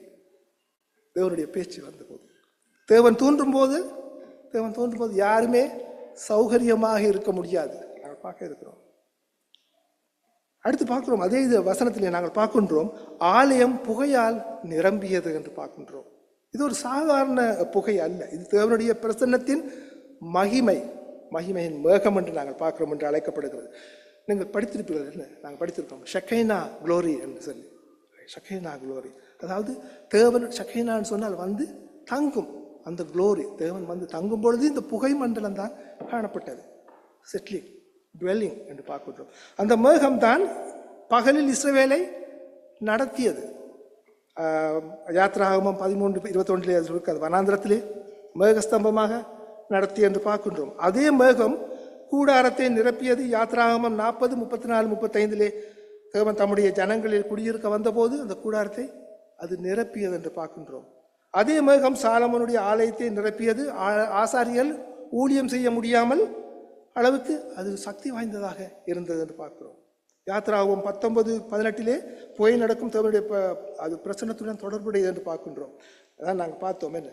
தேவனுடைய பேச்சு வந்தபோது, தேவன் தோன்றும் போது யாருமே சௌகரியமாக இருக்க முடியாது. நாங்கள் பார்க்க இருக்கிறோம். அடுத்து பார்க்கிறோம், அதே இது வசனத்திலே நாங்கள் பார்க்கின்றோம், ஆலயம் புகையால் நிரம்பியது என்று பார்க்கின்றோம். இது ஒரு சாதாரண புகை அல்ல, இது தேவனுடைய பிரசன்னத்தின் மகிமையின் மேகம் என்று நாங்கள் பார்க்கிறோம் என்று அழைக்கப்படுகிறது. நீங்கள் படித்திருப்பீர்கள், என்ன நாங்கள் படித்திருக்கோம், ஷக்கைனா குளோரி என்று சொல்லி. ஷக்கைனா குளோரி, அதாவது தேவன் ஷக்கைனான்னு சொன்னால் வந்து தங்கும். அந்த குளோரி தேவன் வந்து தங்கும் பொழுது இந்த புகை மண்டலம் தான் காணப்பட்டது. செட்லிங், டுவெல்லிங் என்று பார்க்கின்றோம். அந்த மேகம்தான் பகலில் இஸ்ரவேலை நடத்தியது. யாத்திராகமம் 13:21 இருக்காது, வனாந்திரத்திலே மேகஸ்தம்பமாக நடத்தி என்று பார்க்கின்றோம். அதே மேகம் கூடாரத்தை நிரப்பியது. யாத்திராகமம் 40:34-35 தேவன் தம்முடைய ஜனங்களில் குடியிருக்க வந்தபோது அந்த கூடாரத்தை அது நிரப்பியது என்று பார்க்கின்றோம். அதே மேகம் சாலமோனுடைய ஆலயத்தை நிரப்பியது. ஆசாரியர்கள் ஊழியம் செய்ய முடியாமல் அளவுக்கு அது சக்தி வாய்ந்ததாக இருந்தது என்று பார்க்கிறோம். யாத்திராகமம் 19:18 புகை நடக்கும் தேவனுடைய அது பிரசன்னத்துடன் தொடர்புடையது என்று பார்க்கின்றோம். அதான் நாங்கள் பார்த்தோம், என்ன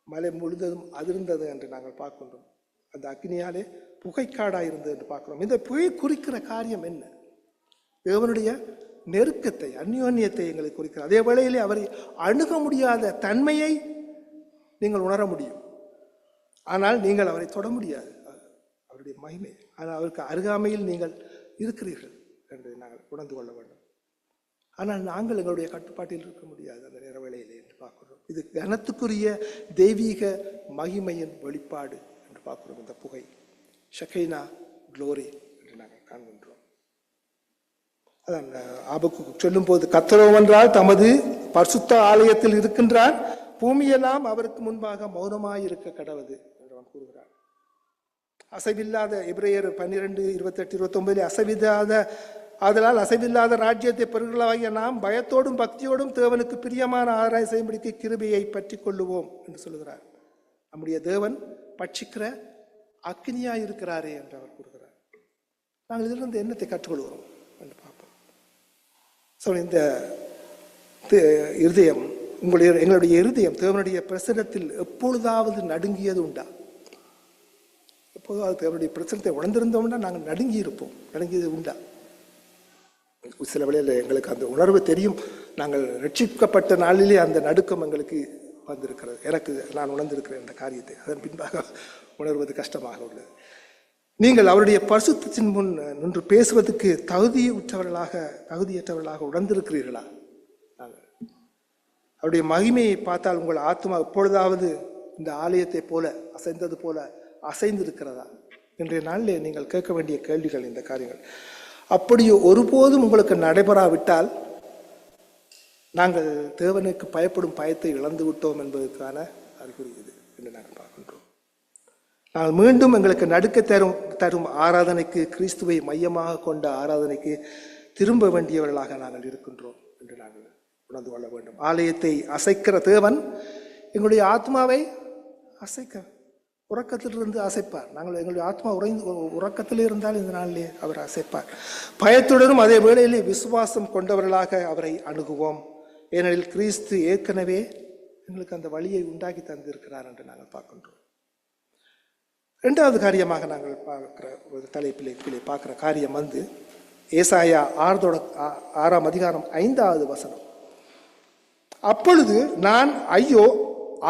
மலை முழுவதும் அதிர்ந்தது என்று நாங்கள் பார்க்கின்றோம். அந்த அக்னியாலே புகைக்காடாக இருந்தது என்று பார்க்கிறோம். இந்த புகை குறிக்கிற காரியம் என்ன? தேவனுடைய நெருக்கத்தை, அந்யோன்யத்தை எங்களுக்கு குறிக்கிறார். அதே வேளையிலே அவரை அணுக முடியாத தன்மையை நீங்கள் உணர முடியும், ஆனால் நீங்கள் அவரை தொட முடியாது. அவருடைய மகிமை, ஆனால் அவருக்கு அருகாமையில் நீங்கள் இருக்கிறீர்கள் என்பதை நாங்கள் உணர்ந்து கொள்ள வேண்டும். ஆனால் நாங்கள் எங்களுடைய கட்டுப்பாட்டில் இருக்க முடியாது அந்த நேர வேளையிலே என்று பார்க்கிறோம். இது கனத்துக்குரிய தெய்வீக மகிமையின் வெளிப்பாடு என்று பார்க்கிறோம். இந்த புகை ஷக்கைனா குளோரி என்று நாங்கள் காண்கின்றோம். அதான் ஆபக்குக்கு சொல்லும் போது, கர்த்தரோ என்றால் தமது பரிசுத்த ஆலயத்தில் இருக்கின்றார், பூமியெல்லாம் அவருக்கு முன்பாக மௌனமாயிருக்க கடவது என்று அவன் கூறுகிறார். அசைவில்லாத எபிரேயர் 12:28-29 ஆதலால் அசைவில்லாத ராஜ்யத்தை பெறுகிறவர்களாகிய நாம் பயத்தோடும் பக்தியோடும் தேவனுக்கு பிரியமான ஆராய் செய்யும்படிக்கு கிருபையை பற்றி கொள்ளுவோம் என்று சொல்லுகிறார். நம்முடைய தேவன் பட்சிக்கிற அக்னியாய் இருக்கிறாரே என்று அவர் கூறுகிறார். நாங்கள் இதிலிருந்து என்னத்தை கற்றுக்கொள்கிறோம் என்று பார்ப்போம். இந்த இருதயம், எங்களுடைய இருதயம் தேவனுடைய பிரசன்னத்தில் எப்பொழுதாவது நடுங்கியது உண்டா? எப்போதாவது தேவனுடைய பிரசன்னத்தை உணர்ந்திருந்தோம்னா நாங்கள் நடுங்கி இருப்போம். நடுங்கியது உண்டா? சில வேளையில் எங்களுக்கு அந்த உணர்வு தெரியும். நாங்கள் ரட்சிக்கப்பட்ட நாளிலே அந்த நடுக்கம் எங்களுக்கு வந்திருக்கிறது. நான் உணர்ந்திருக்கிறேன் இந்த காரியத்தை. அதன் பின்பாக உணர்வது கஷ்டமாக உள்ளது. நீங்கள் அவருடைய பரிசுத்தத்தின் முன் நின்று பேசுவதற்கு தகுதியற்றவர்களாக உணர்ந்திருக்கிறீர்களா? அவருடைய மகிமையை பார்த்தால் உங்கள் ஆத்மா எப்பொழுதாவது இந்த ஆலயத்தை போல அசைந்தது போல அசைந்திருக்கிறதா? இன்றைய நாளிலே நீங்கள் கேட்க வேண்டிய கேள்விகள் இந்த காரியங்கள். அப்படி ஒருபோதும் உங்களுக்கு நடைபெறாவிட்டால் நாங்கள் தேவனுக்கு பயப்படும் பயத்தை இழந்து விட்டோம் என்பதற்கான அறிகுறி இது என்று நாங்கள் பார்க்கின்றோம். நாங்கள் மீண்டும் எங்களுக்கு நடுக்க தரும் ஆராதனைக்கு, கிறிஸ்துவை மையமாக கொண்ட ஆராதனைக்கு திரும்ப வேண்டியவர்களாக நாங்கள் இருக்கின்றோம் என்று நாங்கள் உணர்ந்து கொள்ள வேண்டும். ஆலயத்தை அசைக்கிற தேவன் எங்களுடைய ஆத்மாவை உறக்கத்திலிருந்து அசைப்பார். நாங்கள் எங்களுடைய ஆத்மா உறக்கத்தில் இருந்தால் இந்த நாளிலே அவர் அசைப்பார். பயத்துடனும் அதே வேளையிலே விசுவாசம் கொண்டவர்களாக அவரை அணுகுவோம். ஏனெனில் கிறிஸ்து ஏற்கனவே எங்களுக்கு அந்த வழியை உண்டாக்கி தந்திருக்கிறார் என்று நாங்கள் பார்க்கின்றோம். இரண்டாவது காரியமாக நாங்கள் பார்க்குற ஒரு தலைப்பிலே கீழே பார்க்குற காரியம் வந்து ஏசாயா 6ஆம் அதிகாரம் 5வது வசனம். அப்பொழுது நான் ஐயோ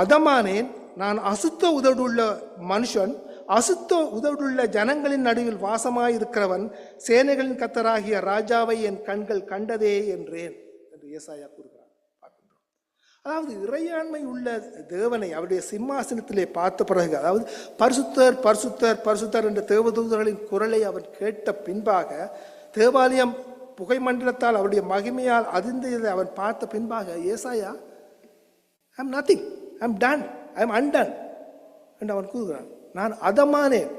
அதமானேன், நான் அசுத்த உதடுள்ள மனுஷன், அசுத்த உதடுள்ள ஜனங்களின் நடுவில் வாசமாயிருக்கிறவன், சேனைகளின் கர்த்தராகிய ராஜாவை என் கண்கள் கண்டதே என்றேன் என்று ஏசாயா கூறுகிறார். பார்க்கின்றோம். அதாவது இறையாண்மை உள்ள தேவனை அவருடைய சிம்மாசனத்திலே பார்த்த பிறகு, அதாவது பரிசுத்தர் பரிசுத்தர் பரிசுத்தர் என்ற தேவதூதர்களின் குரலை அவன் கேட்ட பின்பாக, தேவாலயம் புகை மண்டலத்தால் அவருடைய மகிமையால் அதிர்ந்ததை அவன் பார்த்த பின்பாக ஏசாயா I am nothing, I am ton, I am Anton என்று அவன் கூறுகிறான். நான் அதமானேன்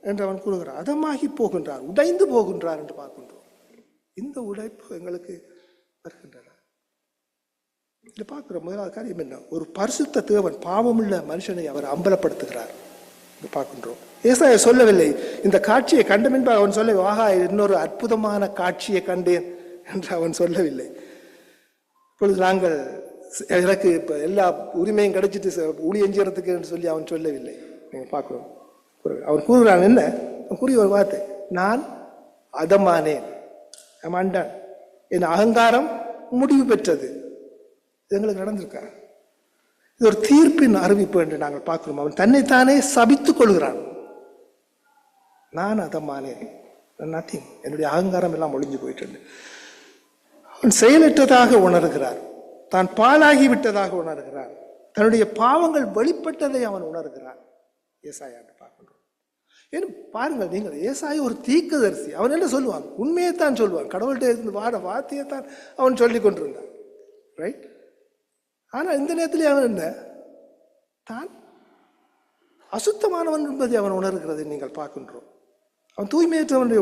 என்று அவன் கூறுகிறான். அதமாகி போகின்றார், உடைந்து போகின்றார் என்று பார்க்கின்றோம். இந்த உடைப்பு எங்களுக்கு வருகின்றன. இதில் பார்க்குற முதலாவது காரியம் என்ன? ஒரு பரிசுத்த தேவன் பாவமுள்ள மனுஷனை அவர் அம்பலப்படுத்துகிறார் பார்க்கின்றோம். ஏசாயா சொல்லவில்லை இந்த காட்சியை கண்ட பின்பாக அவன் சொல்ல ஆகா இன்னொரு அற்புதமான காட்சியை கண்டேன் என்று அவன் சொல்லவில்லை. இப்பொழுது நாங்கள் எனக்கு இப்போ எல்லா உரிமையும் கிடைச்சிட்டு ஊழியம் செய்யறதுக்கு என்று சொல்லி அவன் சொல்லவில்லை. நீங்கள் பார்க்கிறோம். அவன் கூறுகிறான் என்ன? அவன் கூறிய ஒரு வார்த்தை, நான் அதமானேன், அண்டான், என் அகங்காரம் முடிவு பெற்றது. இது எங்களுக்கு நடந்திருக்கா? இது ஒரு தீர்ப்பின் அறிவிப்பு என்று நாங்கள் பார்க்கிறோம். அவன் தன்னைத்தானே சபித்துக் கொள்கிறான். நான் அதமானேன், நத்திங், என்னுடைய அகங்காரம் எல்லாம் ஒளிஞ்சு போயிட்டு. அவன் செயலற்றதாக உணர்கிறார், தான் பாழாகி விட்டதாக உணர்கிறார், தன்னுடைய பாவங்கள் வெளிப்பட்டதை அவன் உணர்கிறான். ஏசாயா பார்க்கின்றோம். ஏன்னு பாருங்கள் நீங்கள், ஏசாயா ஒரு தீர்க்கதரிசி. அவன் என்ன சொல்லுவான்? உண்மையைத்தான் சொல்லுவான். கடவுள்கிட்ட இருந்து வாட வார்த்தையைத்தான் அவன் சொல்லி கொண்டிருந்தான். ரைட்? ஆனால் இந்த நேரத்திலே அவன் என்ன? தான் அசுத்தமானவன் என்பதை அவன் உணர்கிறதை நீங்கள் பார்க்கின்றோம். அவன் தூய்மையற்றவனுடைய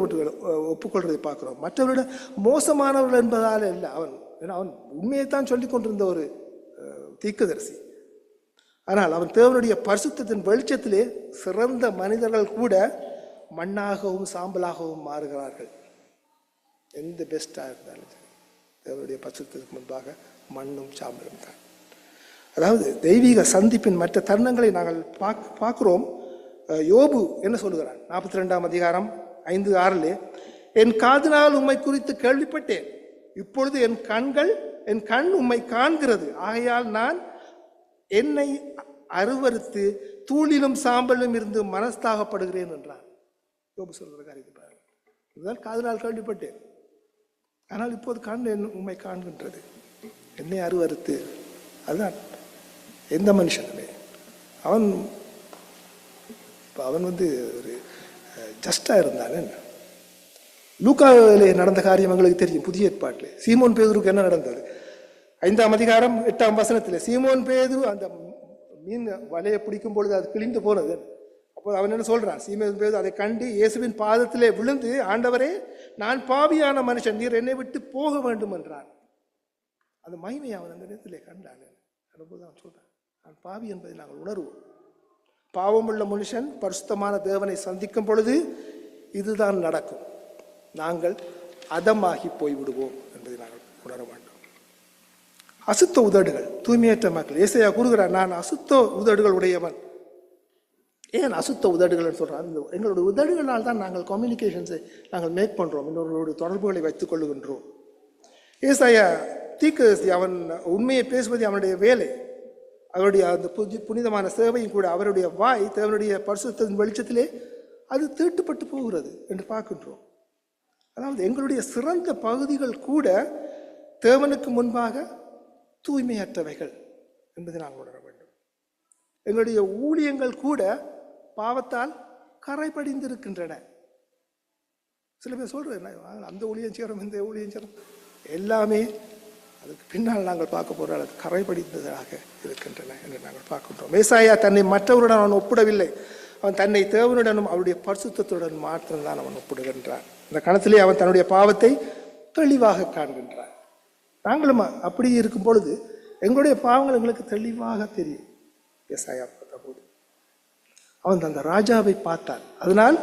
ஒப்புக்கொள்றதை பார்க்கிறோம். மற்றவருடைய மோசமானவர்கள் என்பதால் இல்லை. அவன் உண்மையைத்தான் சொல்லிக் கொண்டிருந்த ஒரு தீர்க்கதரிசி. ஆனால் அவன் தேவனுடைய பரிசுத்தத்தின் வெளிச்சத்திலே சிறந்த மனிதர்கள் கூட மண்ணாகவும் சாம்பலாகவும் மாறுகிறார்கள். எந்த பெஸ்டாக இருந்தாலும் தேவனுடைய பரிசுத்தத்துக்கு முன்பாக மண்ணும் சாம்பலும் தான். அதாவது தெய்வீக சந்திப்பின் மற்ற தருணங்களை நாங்கள் பார்க்கிறோம். யோபு என்ன சொல்லுகிறான்? 42ஆம் அதிகாரம் 5-6 என் காதினால் உம்மை குறித்து கேள்விப்பட்டேன், இப்பொழுது என் கண் உம்மை காண்கிறது, ஆகையால் நான் என்னை அருவருத்து தூளிலும் சாம்பலும் இருந்து மனஸ்தாகப்படுகிறேன் என்றான். யோபு சொல்கிற காரியத்தை இதுதான் காதினால் கேள்விப்பட்டேன், ஆனால் இப்போது கண் உம்மை காண்கின்றது, என்னை அருவருத்து. அதுதான் எந்த மனுஷனுமே அவன் ஒரு ஜஸ்டாக இருந்தானே. லூக்காவிலே நடந்த காரியம் எங்களுக்கு தெரியும். புதிய ஏற்பாட்டில் சீமோன் பேதுருக்கு என்ன நடந்தது? 5ஆம் அதிகாரம் 8ஆம் வசனத்தில் சீமோன் பேதுரு அந்த மீன் வலையை பிடிக்கும் பொழுது அது கிழிந்து போனது. அப்போது அவன் என்ன சொல்றான்? சீமோன் பேதுரு அதை கண்டு இயேசுவின் பாதத்திலே விழுந்து, ஆண்டவரே, நான் பாவியான மனுஷன், நீர் என்னை விட்டு போக வேண்டும் என்றான். அந்த மகிமையை அவன் அந்த நேரத்திலே கண்டான். அதுபோது அவன் சொல்றான், நான் பாவி என்பதை நாங்கள் உணர்வோம். பாவமுள்ள மனுஷன் பரிசுத்தமான தேவனை சந்திக்கும் பொழுது இதுதான் நடக்கும். நாங்கள் அதமாகி போய்விடுவோம் என்பதை நாங்கள் உணர வேண்டும். அசுத்த உதடுகள், தூய்மையற்ற மக்கள். ஏசாயா கூறுகிறார், நான் அசுத்த உதடுகள் உடையவன். ஏன் அசுத்த உதடுகள் சொல்றான்? எங்களுடைய உதடுகளால் தான் நாங்கள் கம்யூனிகேஷன்ஸை நாங்கள் மேக் பண்றோம், இன்னொருடைய தொடர்புகளை வைத்துக் கொள்ளுகின்றோம். ஏசாயா தீர்க்கதரிசி, அவன் உண்மையை பேசுவது அவனுடைய வேலை, அவருடைய அந்த புனிதமான சேவையும் கூட. அவருடைய வாய் தேவனுடைய பரிசுத்தத்தின் வெளிச்சத்திலே அது தீட்டுப்பட்டு போகிறது என்று பார்க்கின்றோம். அதாவது எங்களுடைய சிறந்த பகுதிகள் கூட தேவனுக்கு முன்பாக தூய்மையற்றவைகள் என்பதை நாங்கள் உணர வேண்டும். எங்களுடைய ஊழியங்கள் கூட பாவத்தால் கரைபடிந்திருக்கின்றன. சில பேர் சொல்றது, அந்த ஊழியம் செய்கிறோம், இந்த ஊழியம் செய்கிறோம், எல்லாமே அதுக்கு பின்னால் நாங்கள் பார்க்க போகிற அது கரைபடிந்ததாக இருக்கின்றன என்று நாங்கள் பார்க்கின்றோம். ஏசாயா தன்னை மற்றவருடன் அவன் ஒப்பிடவில்லை, அவன் தன்னை தேவனுடனும் அவருடைய பரிசுத்தத்துடன் மாத்திரம்தான் அவன் ஒப்பிடுகின்றான். இந்த கணத்திலே அவன் தன்னுடைய பாவத்தை தெளிவாக காண்கின்றான். நாங்களும் அப்படி இருக்கும் பொழுது எங்களுடைய பாவங்கள் எங்களுக்கு தெளிவாக தெரியும். ஏசாயா பார்த்த போது அவன் அந்த ராஜாவை பார்த்தான், அதனால்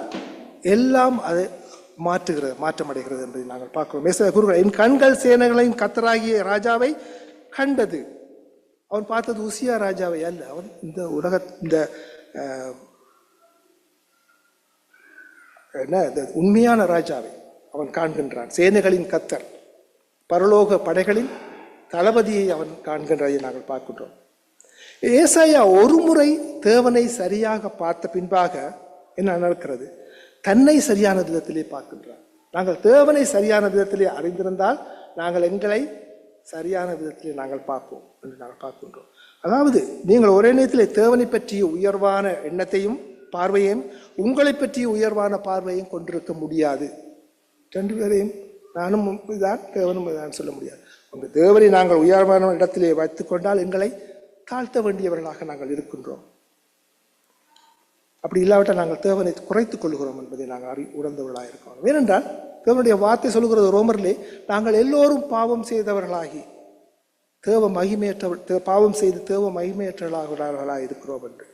எல்லாம் அதை மாற்றமடைகிறது என்பதை நாங்கள் பார்க்கிறோம். ஏசாயா கூறுகிறார், என் கண்கள் சேனைகளையும் கர்த்தராகிய ராஜாவை கண்டது. அவன் பார்த்தது உசியா ராஜாவை அல்ல. அவன் இந்த என்ன உண்மையான ராஜாவை அவன் காண்கின்றான். சேனைகளின் கத்தர், பரலோக படைகளின் தளபதியை அவன் காண்கின்றதை நாங்கள் பார்க்கின்றோம். ஏசாயா ஒரு முறை தேவனை சரியாக பார்த்த பின்பாக என்ன நடக்கிறது? தன்னை சரியான விதத்திலே பார்க்கின்றார். நாங்கள் தேவனை சரியான விதத்திலே அறிந்திருந்தால் நாங்கள் எங்களை சரியான விதத்திலே நாங்கள் பார்ப்போம் என்று நாங்கள் பார்க்கின்றோம். அதாவது நீங்கள் ஒரே நேரத்திலே தேவனை பற்றிய உயர்வான எண்ணத்தையும் பார்வையையும் உங்களை பற்றிய உயர்வான பார்வையும் கொண்டிருக்க முடியாது. ரெண்டு பேரையும் நானும் தான் தேவனும் தான் சொல்ல முடியாது. உங்கள் தேவனை நாங்கள் உயர்வான இடத்திலே வைத்துக் கொண்டால் எங்களை தாழ்த்த வேண்டியவர்களாக நாங்கள் இருக்கின்றோம். அப்படி இல்லாவிட்டால் நாங்கள் தேவனை குறைத்துக் கொள்கிறோம் என்பதை நாங்கள் உணர்ந்தவர்களாக இருக்கிறோம். ஏனென்றால் தேவனுடைய வார்த்தை சொல்லுகிறது ரோமரிலே, நாங்கள் எல்லோரும் பாவம் செய்தவர்களாகி பாவம் செய்து தேவ மகிமையற்றவர்களாக இருக்கிறோம் என்று.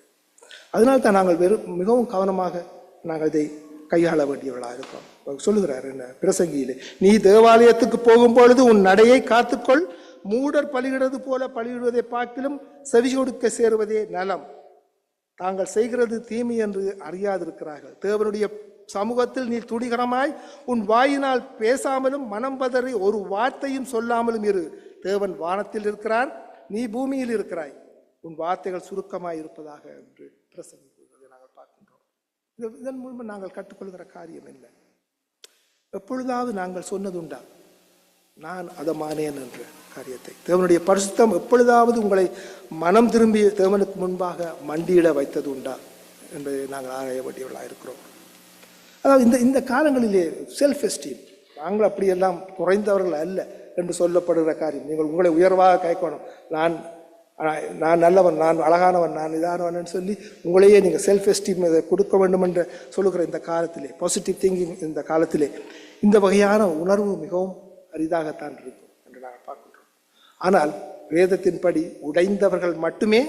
அதனால் தான் நாங்கள் மிகவும் கவனமாக நாங்கள் இதை கையாள வேண்டியவர்களாக இருக்கிறோம். சொல்லுகிறார் என்ன பிரசங்கியிலே, நீ தேவாலயத்துக்கு போகும் பொழுது உன் நடையை காத்துக்கொள், மூடர் பலியிடுவது போல பலியிடுவதை பார்க்கிலும் செவி கொடுக்க சேருவதே நலம், தாங்கள் செய்கிறது தீமை என்று அறியாதிருக்கிறார்கள். தேவனுடைய சமூகத்தில் நீ துடிகரமாய் உன் வாயினால் பேசாமலும் மனம் பதறி ஒரு வார்த்தையும் சொல்லாமலும் இரு. தேவன் வானத்தில் இருக்கிறார், நீ பூமியில் இருக்கிறாய், உன் வார்த்தைகள் சுருக்கமாய் இருப்பதாக என்று பிரசங்கிப்பதை நாங்கள் பார்க்கின்றோம். இதன் மூலம் நாங்கள் கற்றுக்கொள்கிற காரியம் இல்லை. எப்பொழுதாவது நாங்கள் சொன்னதுண்டா நான் அதமானேன் என்ற காரியத்தை? தேவனுடைய பரிசுத்தம் எப்பொழுதாவது உங்களை மனம் திரும்பி தேவனுக்கு முன்பாக மண்டியிட வைத்தது உண்டா என்பதை நாங்கள் ஆராய வேண்டியவர்களாக இருக்கிறோம். அதாவது இந்த காலங்களிலே செல்ஃப் எஸ்டீம், நாங்கள் அப்படியெல்லாம் குறைந்தவர்கள் அல்ல என்று சொல்லப்படுகிற காரியம். நீங்கள் உங்களை உயர்வாக கைக்கணும், நான் நல்லவன், நான் அழகானவன், நான் இதானவன் சொல்லி உங்களையே நீங்கள் செல்ஃப் எஸ்டீம் இதை கொடுக்க வேண்டும் என்று சொல்லுகிற இந்த காலத்திலே, பாசிட்டிவ் திங்கிங் இந்த காலத்திலே இந்த வகையான உணர்வு மிகவும் அரிதாகத்தான் இருக்கும் என்று நாங்கள் பார்க்கின்றோம். ஆனால் வேதத்தின்படி உடைந்தவர்கள் மட்டுமே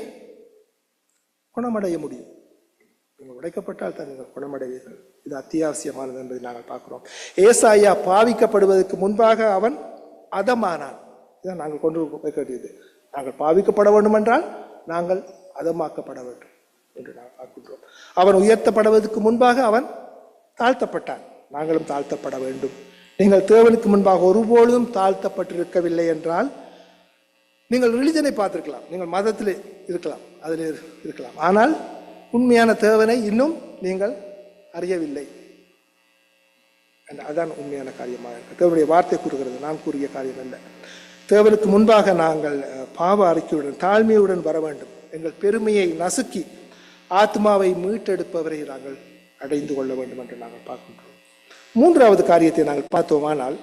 குணமடைய முடியும். நீங்கள் உடைக்கப்பட்டால் தான் நீங்கள் குணமடைவீர்கள். இது அத்தியாவசியமானது என்பதை நாங்கள் பார்க்கிறோம். ஏசாயா பாவிக்கப்படுவதற்கு முன்பாக அவன் அதமானான். இதான் நாங்கள் கொண்டு வைக்க வேண்டியது. நாங்கள் பாவிக்கப்பட வேண்டும் என்றால் நாங்கள் அதமாக்கப்பட வேண்டும் என்று நாங்கள் பார்க்கின்றோம். அவன் உயர்த்தப்படுவதற்கு முன்பாக அவன் தாழ்த்தப்பட்டான், நாங்களும் தாழ்த்தப்பட வேண்டும். நீங்கள் தேவனுக்கு முன்பாக ஒருபொழுதும் தாழ்த்தப்பட்டிருக்கவில்லை என்றால் நீங்கள் ரிலிஜனை பார்த்திருக்கலாம், நீங்கள் மதத்தில் இருக்கலாம், அதில் இருக்கலாம், ஆனால் உண்மையான தேவனை இன்னும் நீங்கள் அறியவில்லை. அதுதான் உண்மையான காரியமாக இருக்கு. தேவனுடைய வார்த்தை கூறுகிறது, நான் கூறிய காரியம் அல்ல. தேவனுக்கு முன்பாக நாங்கள் பாவ அறிக்கையுடன் தாழ்மையுடன் வர வேண்டும். எங்கள் பெருமையை நசுக்கி ஆத்மாவை மீட்டெடுப்பவரை நாங்கள் அடைந்து கொள்ள வேண்டும் என்று நாங்கள் பார்க்கின்றோம். மூன்றாவது காரியத்தை நாங்கள் பார்த்தோமானால்,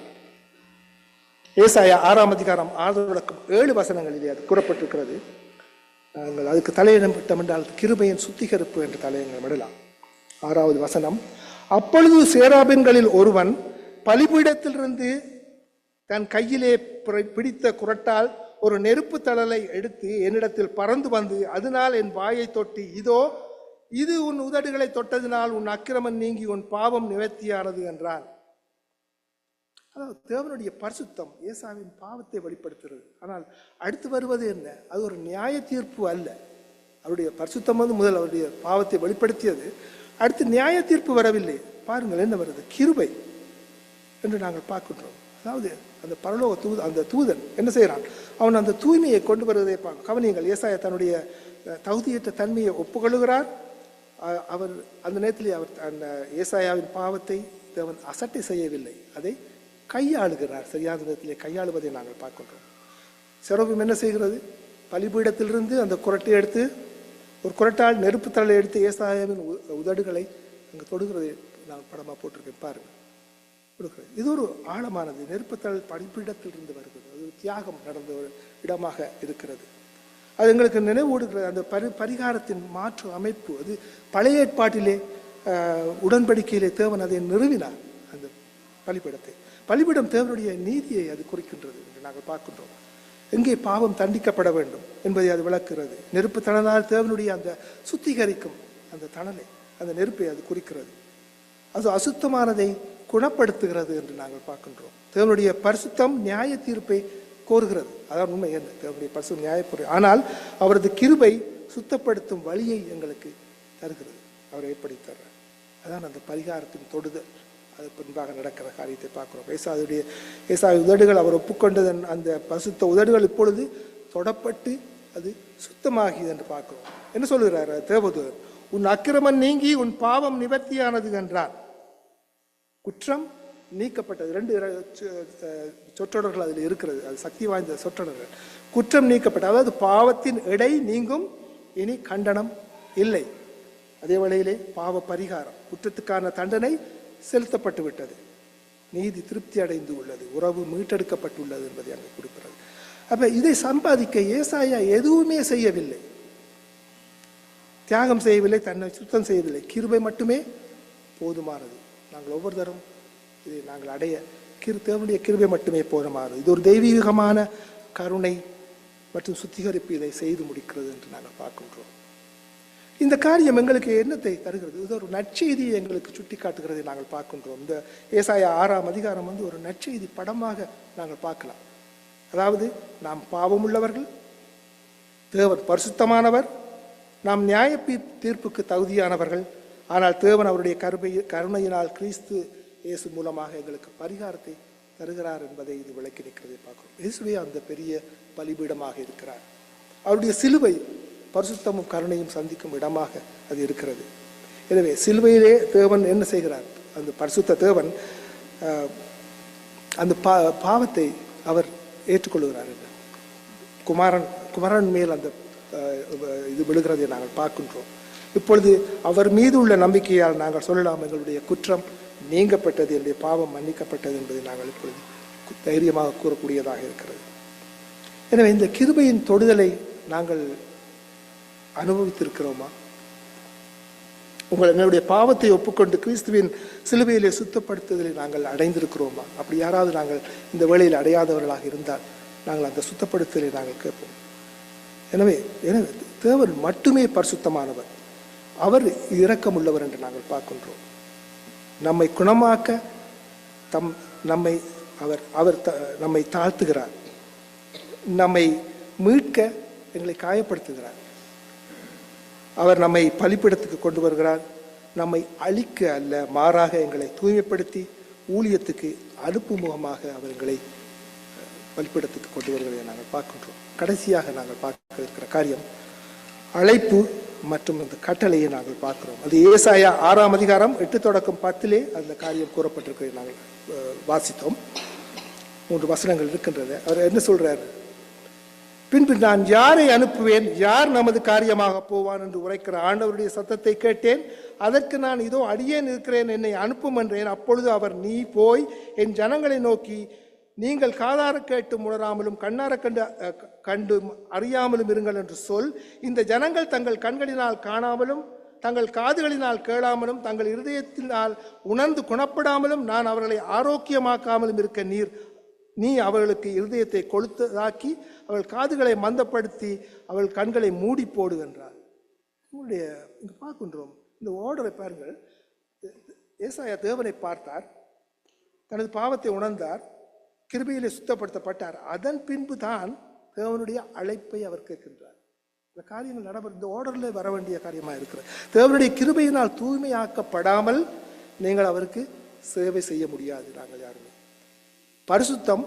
ஏசாயா 6ஆம் அதிகாரம் 6-7 வசனங்களிலே அது கூறப்பட்டிருக்கிறது. நாங்கள் அதுக்கு தலையிடம் விட்டமென்றால் கிருபையின் சுத்திகரிப்பு என்று தலையங்கள் விடலாம். 6வது வசனம், அப்பொழுது சேராபின்களில் ஒருவன் பலிபீடத்திலிருந்து தன் கையிலே பிடித்த குரட்டால் ஒரு நெருப்பு தழலை எடுத்து என்னிடத்தில் பறந்து வந்து அதனால் என் வாயை தொட்டி, இதோ இது உன் உதடுகளை தொட்டதினால் உன் அக்கிரமம் நீங்கி உன் பாவம் நிவர்த்தியானது என்றான். அதாவது தேவனுடைய பரிசுத்தம் ஏசாவின் பாவத்தை வெளிப்படுத்துகிறது. ஆனால் அடுத்து வருவது என்ன? அது ஒரு நியாய தீர்ப்பு அல்ல. அவருடைய பரிசுத்தம் முதல் அவருடைய பாவத்தை வெளிப்படுத்தியது. அடுத்து நியாய தீர்ப்பு வரவில்லை. பாருங்கள் என்ன வருது, கிருபை என்று நாங்கள் பார்க்கின்றோம். அதாவது அந்த பரலோக அந்த தூதன் என்ன செய்கிறான்? அவன் அந்த தூய்மையை கொண்டு வருவதை கவனியுங்கள். ஏசாயா தன்னுடைய தகுதியற்ற தன்மையை ஒப்புக்கொள்கிறார். அவர் அந்த நேரத்தில் அவர் அந்த ஏசாயாவின் பாவத்தை தேவன் அசட்டை செய்யவில்லை, அதை கையாளுகிறார். சரியான விதத்திலே கையாளுவதை நாங்கள் பார்க்கின்றோம். செரோபிம் என்ன செய்கிறது? பலிபீடத்திலிருந்து அந்த குரட்டை எடுத்து ஒரு குரட்டால் நெருப்பு தழலை எடுத்து ஏசாயாவின் உதடுகளை அங்கே தொடுகிறதை நான் படமாக போட்டிருக்கேன், பாருங்கள். கொடுக்குறது இது ஒரு ஆழமானது. நெருப்பு தழல் பலிபீடத்திலிருந்து வருகிறது. அது தியாகம் நடந்த ஒரு இடமாக இருக்கிறது. அது எங்களுக்கு நினைவூடுகிறது. அந்த பரிகாரத்தின் மாற்று அமைப்பு அது பழைய ஏற்பாட்டிலே உடன்படிக்கையிலே தேவன் அதை நிறுவினார். அந்த பலிபீடம் தேவனுடைய நீதியை அது குறிக்கின்றது என்று நாங்கள் பார்க்கின்றோம். எங்கே பாவம் தண்டிக்கப்பட வேண்டும் என்பதை அது விளக்குகிறது. நெருப்பு தணலால் தேவனுடைய அந்த சுத்திகரிக்கும் அந்த தணலை, அந்த நெருப்பை அது குறிக்கிறது. அது அசுத்தமானதை குணப்படுத்துகிறது என்று நாங்கள் பார்க்கின்றோம். தேவனுடைய பரிசுத்தம் நியாய தீர்ப்பை கோருகிறது. அதான் உண்மை. என்ன தேவனுடைய பரிசுத்தம் நியாயப்பொருள், ஆனால் அவரது கிருபை சுத்தப்படுத்தும் வழியை எங்களுக்கு தருகிறது. அவர் எப்படி தர்றார்? அதான் அந்த பரிகாரத்தின் தொடுதல். அது பின்பாக நடக்கிற காரியத்தை பார்க்கிறோம். ஏசாய உதடுகள் அவர் ஒப்புக்கொண்டதன் அந்த பசுத்த உதடுகள் இப்பொழுது தொடப்பட்டு அது சுத்தமாகியது என்று பார்க்கிறோம். என்ன சொல்லுகிறார் தேவதூதன்? உன் அக்கிரமம் நீங்கி உன் பாவம் நிவர்த்தியானது என்றார். குற்றம் நீக்கப்பட்டது. 2 சொற்றொடர்கள் அதில் இருக்கிறது. அது சக்தி வாய்ந்த சொற்றொடர்கள். குற்றம் நீக்கப்பட்ட, அதாவது பாவத்தின் எடை நீங்கும், இனி கண்டனம் இல்லை. அதே வேளையிலே பாவ பரிகாரம், குற்றத்துக்கான தண்டனை செலுத்தப்பட்டு விட்டது, நீதி திருப்தி அடைந்து உள்ளது, உறவு மீட்டெடுக்கப்பட்டுள்ளது என்பதை அங்கே கொடுக்கிறது. அப்ப இதை சம்பாதிக்க ஏசாயா எதுவுமே செய்யவில்லை, தியாகம் செய்யவில்லை, தன்னை சுத்தம் செய்யவில்லை. கிருபை மட்டுமே போதுமானது. நாங்கள் ஒவ்வொரு தரம் இதை நாங்கள் அடைய தேவனுடைய கிருபை மட்டுமே போதுமானது. இது ஒரு தெய்வீகமான கருணை மற்றும் சுத்திகரிப்பு இதை செய்து முடிக்கிறது என்று நாங்கள் பார்க்கின்றோம். இந்த காரியம் எங்களுக்கு என்னத்தை தருகிறது? இது ஒரு நற்செய்தியை எங்களுக்கு சுட்டி காட்டுகிறதை நாங்கள் பார்க்கின்றோம். இந்த ஏசாயா 6ஆம் அதிகாரம் ஒரு நற்செய்தி படமாக நாங்கள் பார்க்கலாம். அதாவது நாம் பாவமுள்ளவர்கள், தேவன் பரிசுத்தமானவர், நாம் நியாய தீர்ப்புக்கு தகுதியானவர்கள். ஆனால் தேவன் அவருடைய கருணையினால் கிறிஸ்து இயேசு மூலமாக எங்களுக்கு பரிகாரத்தை தருகிறார் என்பதை இது விளக்கி நிற்கிறதை பார்க்கிறோம். இயேசுவே அந்த பெரிய பலிபீடமாக இருக்கிறார். அவருடைய சிலுவை பரிசுத்தமும் கருணையும் சந்திக்கும் இடமாக அது இருக்கிறது. எனவே சிலுவையிலே தேவன் என்ன செய்கிறார்? அந்த பரிசுத்த தேவன் அந்த பாவத்தை அவர் ஏற்றுக்கொள்கிறார். குமாரன் மேல் அந்த இது விழுகிறதை நாங்கள் பார்க்கின்றோம். இப்பொழுது அவர் மீது உள்ள நம்பிக்கையால் நாங்கள் சொல்லலாம், எங்களுடைய குற்றம் நீங்கப்பட்டது, என்னுடைய பாவம் மன்னிக்கப்பட்டது என்பதை நாங்கள் இப்பொழுது தைரியமாக கூறக்கூடியதாக இருக்கிறது. எனவே இந்த கிருபையின் தொடுதலை நாங்கள் அனுபவித்திருக்கிறோமா? எங்களுடைய பாவத்தை ஒப்புக்கொண்டு கிறிஸ்துவின் சிலுவையிலே சுத்தப்படுத்துதலை நாங்கள் அடைந்திருக்கிறோமா? அப்படி யாராவது நாங்கள் இந்த வேளையில் அடையாதவர்களாக இருந்தால் நாங்கள் அந்த சுத்தப்படுத்துதலை நாங்கள் கேட்போம். எனவே தேவன் மட்டுமே பரிசுத்தமானவர், அவர் இரக்கமுள்ளவர் என்று நாங்கள் பார்க்கின்றோம். நம்மை குணமாக்க நம்மை தாழ்த்துகிறார், நம்மை மீட்க எங்களை காயப்படுத்துகிறார், அவர் நம்மை பலிப்பிடத்துக்கு கொண்டு வருகிறார். நம்மை அழிக்க அல்ல, மாறாக எங்களை தூய்மைப்படுத்தி ஊழியத்துக்கு அனுப்பு முகமாக அவர் எங்களை பலிப்பிடத்துக்கு கொண்டு வருகிறதை நாங்கள் பார்க்கின்றோம். கடைசியாக நாங்கள் பார்க்க இருக்கிற காரியம் அழைப்பு மற்றும் அந்த கட்டளையை நாங்கள் பார்க்கிறோம். அது ஏசாயா 6ஆம் அதிகாரம் 8 தொடக்கம் 10 அந்த காரியம் கூறப்பட்டிருக்கிறதை நாங்கள் வாசித்தோம். 3 வசனங்கள் இருக்கின்றது. அவர் என்ன சொல்றாரு? பின்பு நான் யாரை அனுப்புவேன், யார் நமது காரியமாக போவான் என்று உரைக்கிற ஆண்டவருடைய சத்தத்தை கேட்டேன். அதற்கு நான் இதோ அடியேன் இருக்கிறேன், என்னை அனுப்பும் என்றேன். அப்பொழுது அவர், நீ போய் என் ஜனங்களை நோக்கி, நீங்கள் காதார கேட்டு உணராமலும் கண்ணார கண்டு அறியாமலும் இருங்கள் என்று சொல். இந்த ஜனங்கள் தங்கள் கண்களினால் காணாமலும் தங்கள் காதுகளினால் கேளாமலும் தங்கள் இருதயத்தினால் உணர்ந்து குணப்படாமலும் நான் அவர்களை ஆரோக்கியமாக்காமலும் இருக்க நீ அவர்களுக்கு இருதயத்தை கொளுத்ததாக்கி அவள் காதுகளை மந்தப்படுத்தி அவள் கண்களை மூடி போடுகின்றார். உங்களுடைய இங்கே பார்க்கின்றோம் இந்த ஓர்டரை பாருங்கள். ஏசாயா தேவனை பார்த்தார், தனது பாவத்தை உணர்ந்தார், கிருபையிலே சுத்தப்படுத்தப்பட்டார். அதன் பின்பு தான் தேவனுடைய அழைப்பை அவர் கேட்கின்றார். இந்த காரியங்கள் நடைபெறும், இந்த ஓர்டரில் வர வேண்டிய காரியமாக இருக்கிறது. தேவனுடைய கிருபையினால் தூய்மையாக்கப்படாமல் நீங்கள் அவருக்கு சேவை செய்ய முடியாது. நாங்கள் யாருமே பரிசுத்தம்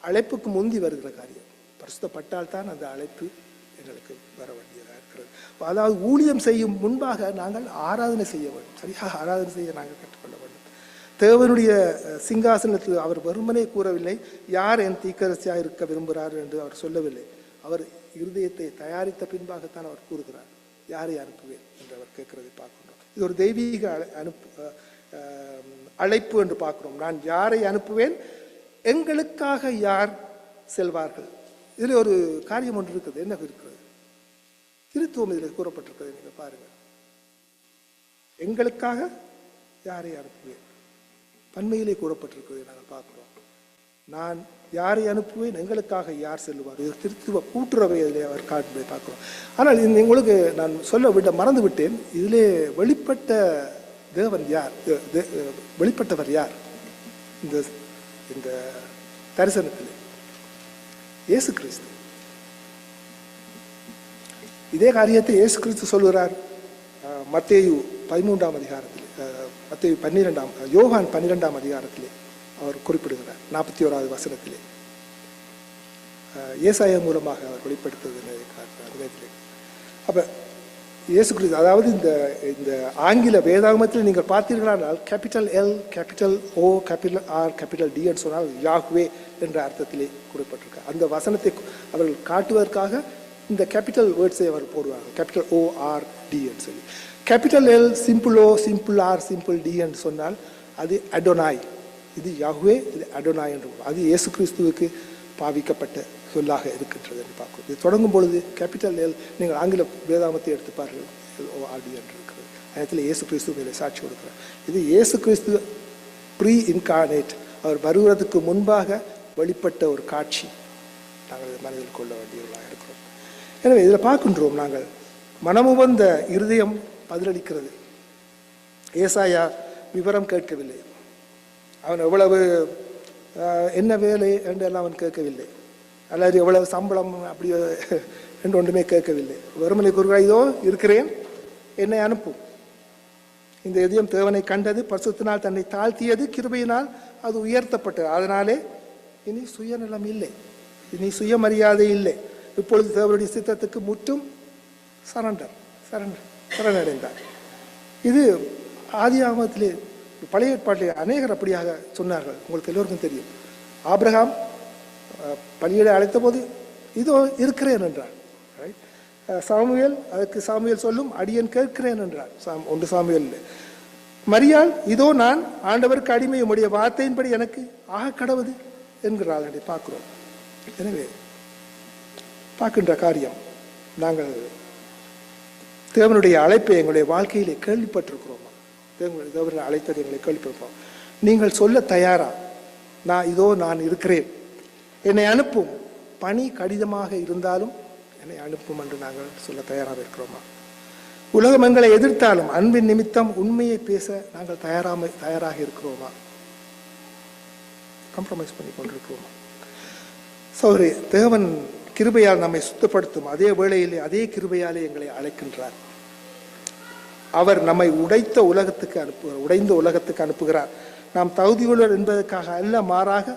அழைப்புக்கு முந்தி வருகிற காரியம். பரிசுத்தப்பட்டால் தான் அந்த அழைப்பு எங்களுக்கு வர வேண்டியதாக இருக்கிறது. அதாவது ஊழியம் செய்யும் முன்பாக நாங்கள் ஆராதனை செய்ய வேண்டும், சரியாக ஆராதனை செய்ய நாங்கள் கற்றுக்கொள்ள வேண்டும். தேவனுடைய சிங்காசனத்தில் அவர் வெறுமனே கூறவில்லை, யார் என் தீக்கரசியாக இருக்க விரும்புகிறார் என்று அவர் சொல்லவில்லை. அவர் இருதயத்தை தயாரித்த பின்பாகத்தான் அவர் கூறுகிறார், யாரை அனுப்புவேன் என்று அவர் கேட்கிறதை பார்க்கின்றோம். இது ஒரு தெய்வீக அழைப்பு என்று பார்க்கிறோம். நான் யாரை அனுப்புவேன், எங்களுக்காக யார் செல்வார்கள். இதில் ஒரு காரியம் ஒன்று இருக்குது. என்ன இருக்கிறது? திருத்துவம் இதில் கூறப்பட்டிருக்கிறது. நீங்கள் பாருங்கள், எங்களுக்காக யாரை அனுப்புவேன், பன்மையிலே கூறப்பட்டிருக்கிறதை நாங்கள் பார்க்கிறோம். நான் யாரை அனுப்புவேன், எங்களுக்காக யார் செல்வார். இது திருத்துவ கூட்டுறவை இதில் அவர் காட்டுவதை பார்க்கிறோம். ஆனால் உங்களுக்கு நான் சொல்ல மறந்து விட்டேன். இதிலே வெளிப்பட்ட தேவன் யார், வெளிப்பட்டவர் யார்? இந்த தரிசனத்தில் இயேசு கிறிஸ்து. இதே காரியத்தை இயேசு கிறிஸ்து சொல்கிறார். மத்தேயு 13ஆம் அதிகாரத்தில், மத்தேயு 12ஆம், யோவான் 12ஆம் அதிகாரத்திலே அவர் குறிப்பிடுகிறார் 41வது வசனத்திலே ஏசாயா மூலமாக அவர் வெளிப்படுத்துவதை காட்டுறார். அப்போ இயேசு கிறிஸ்து, அதாவது இந்த ஆங்கில வேதாகமத்தில் நீங்கள் பார்த்தீர்களானால் capital L, capital O, capital R, capital D என்று சொன்னால் யாஹ்வே என்ற அர்த்தத்திலே குறிப்பிட்டிருக்கார். அந்த வசனத்தை அவர்கள் காட்டுவதற்காக இந்த கேபிட்டல் வேர்ட்ஸை அவர் போடுவாங்க, கேபிட்டல் ஓ ஆர் டி என்று சொல்லி. கேபிட்டல் எல் சிம்பிள் ஓ, சிம்பிள் ஆர், சிம்பிள் டி என்று சொன்னால் அது அடோனாய், இது யாஹ்வே, இது அடோனாய் என்று. அது இயேசு கிறிஸ்துவுக்கு பாவிக்கப்பட்ட சொல்லாக இருக்கின்றது என்று பார்க்கும். இது தொடங்கும் பொழுது கேபிட்டல் எல், நீங்கள் ஆங்கில வேதாகமத்தை எடுத்துப்பார்கள், LORD என்று இருக்கிறது. அதனால் இயேசு கிறிஸ்து மேலே சாட்சி கொடுக்கிறார். இது இயேசு கிறிஸ்து ப்ரீ இன்கார்னேட், அவர் வருவதற்கு முன்பாக வெளிப்பட்ட ஒரு காட்சி. நாங்கள் மனதில் கொள்ள வேண்டியவர்களாக இருக்கிறோம். எனவே இதில் பார்க்கின்றோம், நாங்கள் மனமுவந்த இருதயம் பதிலளிக்கிறது. ஏசாயா விவரம் கேட்கவில்லை, அவன் எவ்வளவு என்ன வேலை என்றெல்லாம் அவன் கேட்கவில்லை, அல்லது எவ்வளவு சம்பளம் அப்படி என்று ஒன்றுமே கேட்கவில்லை. வெறுமனை கூறுகிறார், இதோ இருக்கிறேன், என்னை அனுப்பும். இந்த இதயம் தேவனை கண்டது, பரிசுத்தினால் தன்னை தாழ்த்தியது, கிருபையினால் அது உயர்த்தப்பட்டது. அதனாலே இனி சுயநலம் இல்லை, இனி சுயமரியாதை இல்லை. இப்பொழுது தேவனுடைய சித்தத்துக்கு முற்றும் சரணடைந்தார். இது ஆதியாகமத்திலே, பழைய ஏற்பாட்டிலே அநேகர் அப்படியாக சொன்னார்கள். உங்களுக்கு எல்லோருக்கும் தெரியும். ஆபிரகாம் பலியிட அழைத்த போது இதோ இருக்கிறேன் என்றார். சாமுவேல், அதற்கு சாமுவேல் சொல்லும், அடியேன் கேட்கிறேன் என்றார். 1 சாமுவேல். மரியாள், இதோ நான் ஆண்டவருக்கு அடிமை, உம்முடைய வார்த்தையின்படி எனக்கு ஆக கடவுது என்கிறாள் என்று பார்க்கிறோம். எனவே பார்க்கின்ற காரியம், நாங்கள் தேவனுடைய அழைப்பை எங்களுடைய வாழ்க்கையிலே கேள்விப்பட்டிருக்கிறோமா? தேவனுடைய அழைத்ததை எங்களை கேள்விப்பட்டிருக்கிறோம். நீங்கள் சொல்ல தயாரா? நான் இருக்கிறேன், என்னை அனுப்பும், பணி கடினமாக இருந்தாலும் என்னை அனுப்பும் என்று நாங்கள் சொல்ல தயாராக இருக்கிறோமா? உலகம் எங்களை எதிர்த்தாலும் அன்பின் நிமித்தம் உண்மையை பேச நாங்கள் தயாராக இருக்கிறோமா? காம்ப்ரமைஸ் பண்ணி கொண்டிருக்கிறோமா? சௌரி, தேவன் கிருபையால் நம்மை சுத்தப்படுத்தும் அதே வேளையிலே அதே கிருபையாலே எங்களை அழைக்கின்றார். அவர் நம்மை உடைந்த உலகத்துக்கு அனுப்புகிறார். நாம் தகுதியுள்ளவர் என்பதற்காக அல்ல, மாறாக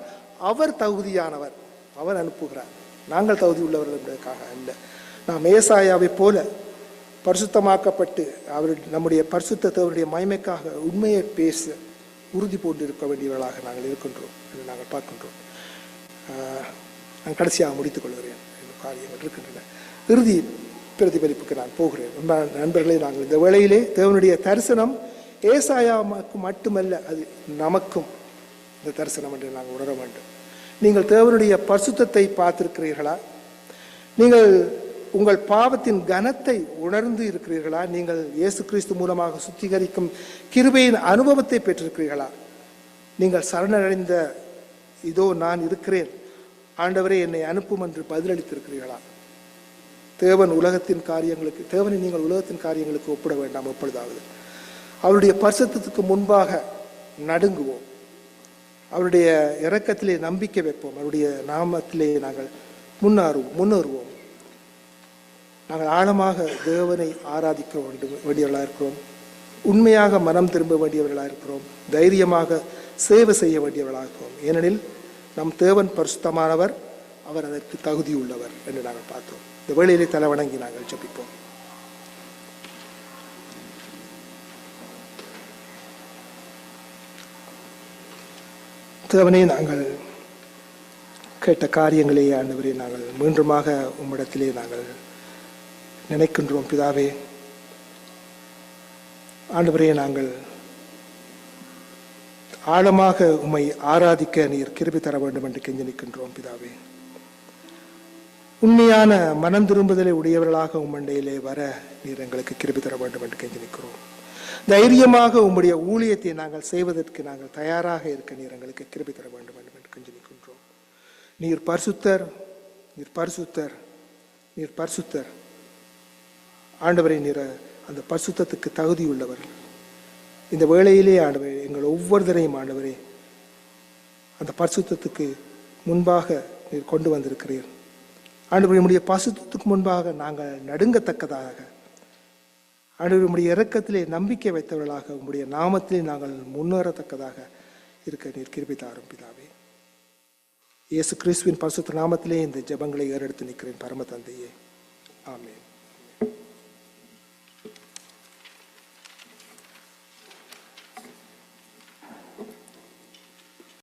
அவர் தகுதியானவர், அவர் அனுப்புகிறார். நாங்கள் தகுதி உள்ளவர்கள் என்பதற்காக அல்ல. நாம் ஏசாயாவை போல பரிசுத்தமாக்கப்பட்டு நம்முடைய பரிசுத்தவருடைய மகிமைக்காக உண்மையை பேச உறுதி போட்டு இருக்க வேண்டியவர்களாக நாங்கள் இருக்கின்றோம் என்று நாங்கள் பார்க்கின்றோம். நான் கடைசியாக முடித்துக் கொள்கிறேன். காரியங்கள் இருக்கின்றன. இறுதி பிரதிபலிப்புக்கு நான் போகிறேன். நண்பர்களே, நாங்கள் இந்த வேளையிலே தேவனுடைய தரிசனம் ஏசாயாவுக்கு மட்டுமல்ல, அது நமக்கும் இந்த தரிசனம் என்று நாங்கள் உணர வேண்டும். நீங்கள் தேவனுடைய பரிசுத்தத்தை பார்த்திருக்கிறீர்களா? நீங்கள் உங்கள் பாவத்தின் கனத்தை உணர்ந்து இருக்கிறீர்களா? நீங்கள் இயேசு கிறிஸ்து மூலமாக சுத்திகரிக்கும் கிருபையின் அனுபவத்தை பெற்றிருக்கிறீர்களா? நீங்கள் சரணடைந்த இதோ நான் இருக்கிறேன், ஆண்டவரே என்னை அனுப்பும் என்று பதிலளித்திருக்கிறீர்களா? தேவனை நீங்கள் உலகத்தின் காரியங்களுக்கு ஒப்பிட வேண்டாம். எப்பொழுதாவது அவருடைய பரிசுத்தத்துக்கு முன்பாக நடுங்குவோம், அவருடைய இரக்கத்திலே நம்பிக்கை வைப்போம், அவருடைய நாமத்திலே நாங்கள் முன்னேறுவோம். நாங்கள் ஆழமாக தேவனை ஆராதிக்க வேண்டியவர்களாக இருக்கிறோம், உண்மையாக மனம் திரும்ப வேண்டியவர்களாக இருக்கிறோம், தைரியமாக சேவை செய்ய வேண்டியவர்களாக இருக்கிறோம். ஏனெனில் நம் தேவன் பரிசுத்தமானவர், அவர் அதற்கு தகுதி உள்ளவர் என்று நாங்கள் பார்த்தோம். இந்த வேளையிலே தலை வணங்கி நாங்கள் ஜெபிப்போம். தேவனே, நாங்கள் கேட்ட காரியங்களே ஆண்டவரே நாங்கள் மீண்டுமாக உம்மிடத்திலே நாங்கள் நினைக்கின்றோம். பிதாவே ஆண்டவரே, நாங்கள் ஆழமாக உம்மை ஆராதிக்க நீர் கிருபை தர வேண்டும் என்று கெஞ்சி நிற்கின்றோம். பிதாவே, உண்மையான மனம் திரும்புதலை உடையவர்களாக உம்மண்டையிலே வர நீர் எங்களுக்கு கிருபை தர வேண்டும் என்று கெஞ்சி நிற்கிறோம். தைரியமாக உம்முடைய ஊழியத்தை நாங்கள் செய்வதற்கு நாங்கள் தயாராக இருக்க நீர் எங்களுக்கு கிருபை தர வேண்டும் என்று கெஞ்சி நிற்கின்றோம். நீர் பரிசுத்தர், நீர் பரிசுத்தர், நீர் பரிசுத்தர். ஆண்டவரை நீர் அந்த பரிசுத்தத்துக்கு தகுதி உள்ளவர். இந்த வேளையிலே ஆண்டவரே எங்கள் ஒவ்வொருத்தரையும் ஆண்டவரே அந்த பரிசுத்தத்துக்கு முன்பாக நீர் கொண்டு வந்திருக்கிறீர். ஆண்டவரே, நம்முடைய பரிசுத்தத்துக்கு முன்பாக நாங்கள் நடுங்கத்தக்கதாக ஆண்டவரே, உம்முடைய இரக்கத்திலே நம்பிக்கை வைத்தவர்களாக உம்முடைய நாமத்திலே நாங்கள் முன்னேறத்தக்கதாக இருக்க நீர் கிருபை தாரும் பிதாவே. இயேசு கிறிஸ்துவின் பரிசுத்த நாமத்திலே இந்த ஜெபங்களை ஏறெடுத்து நிற்கிறேன் பரம தந்தையே. ஆமென்.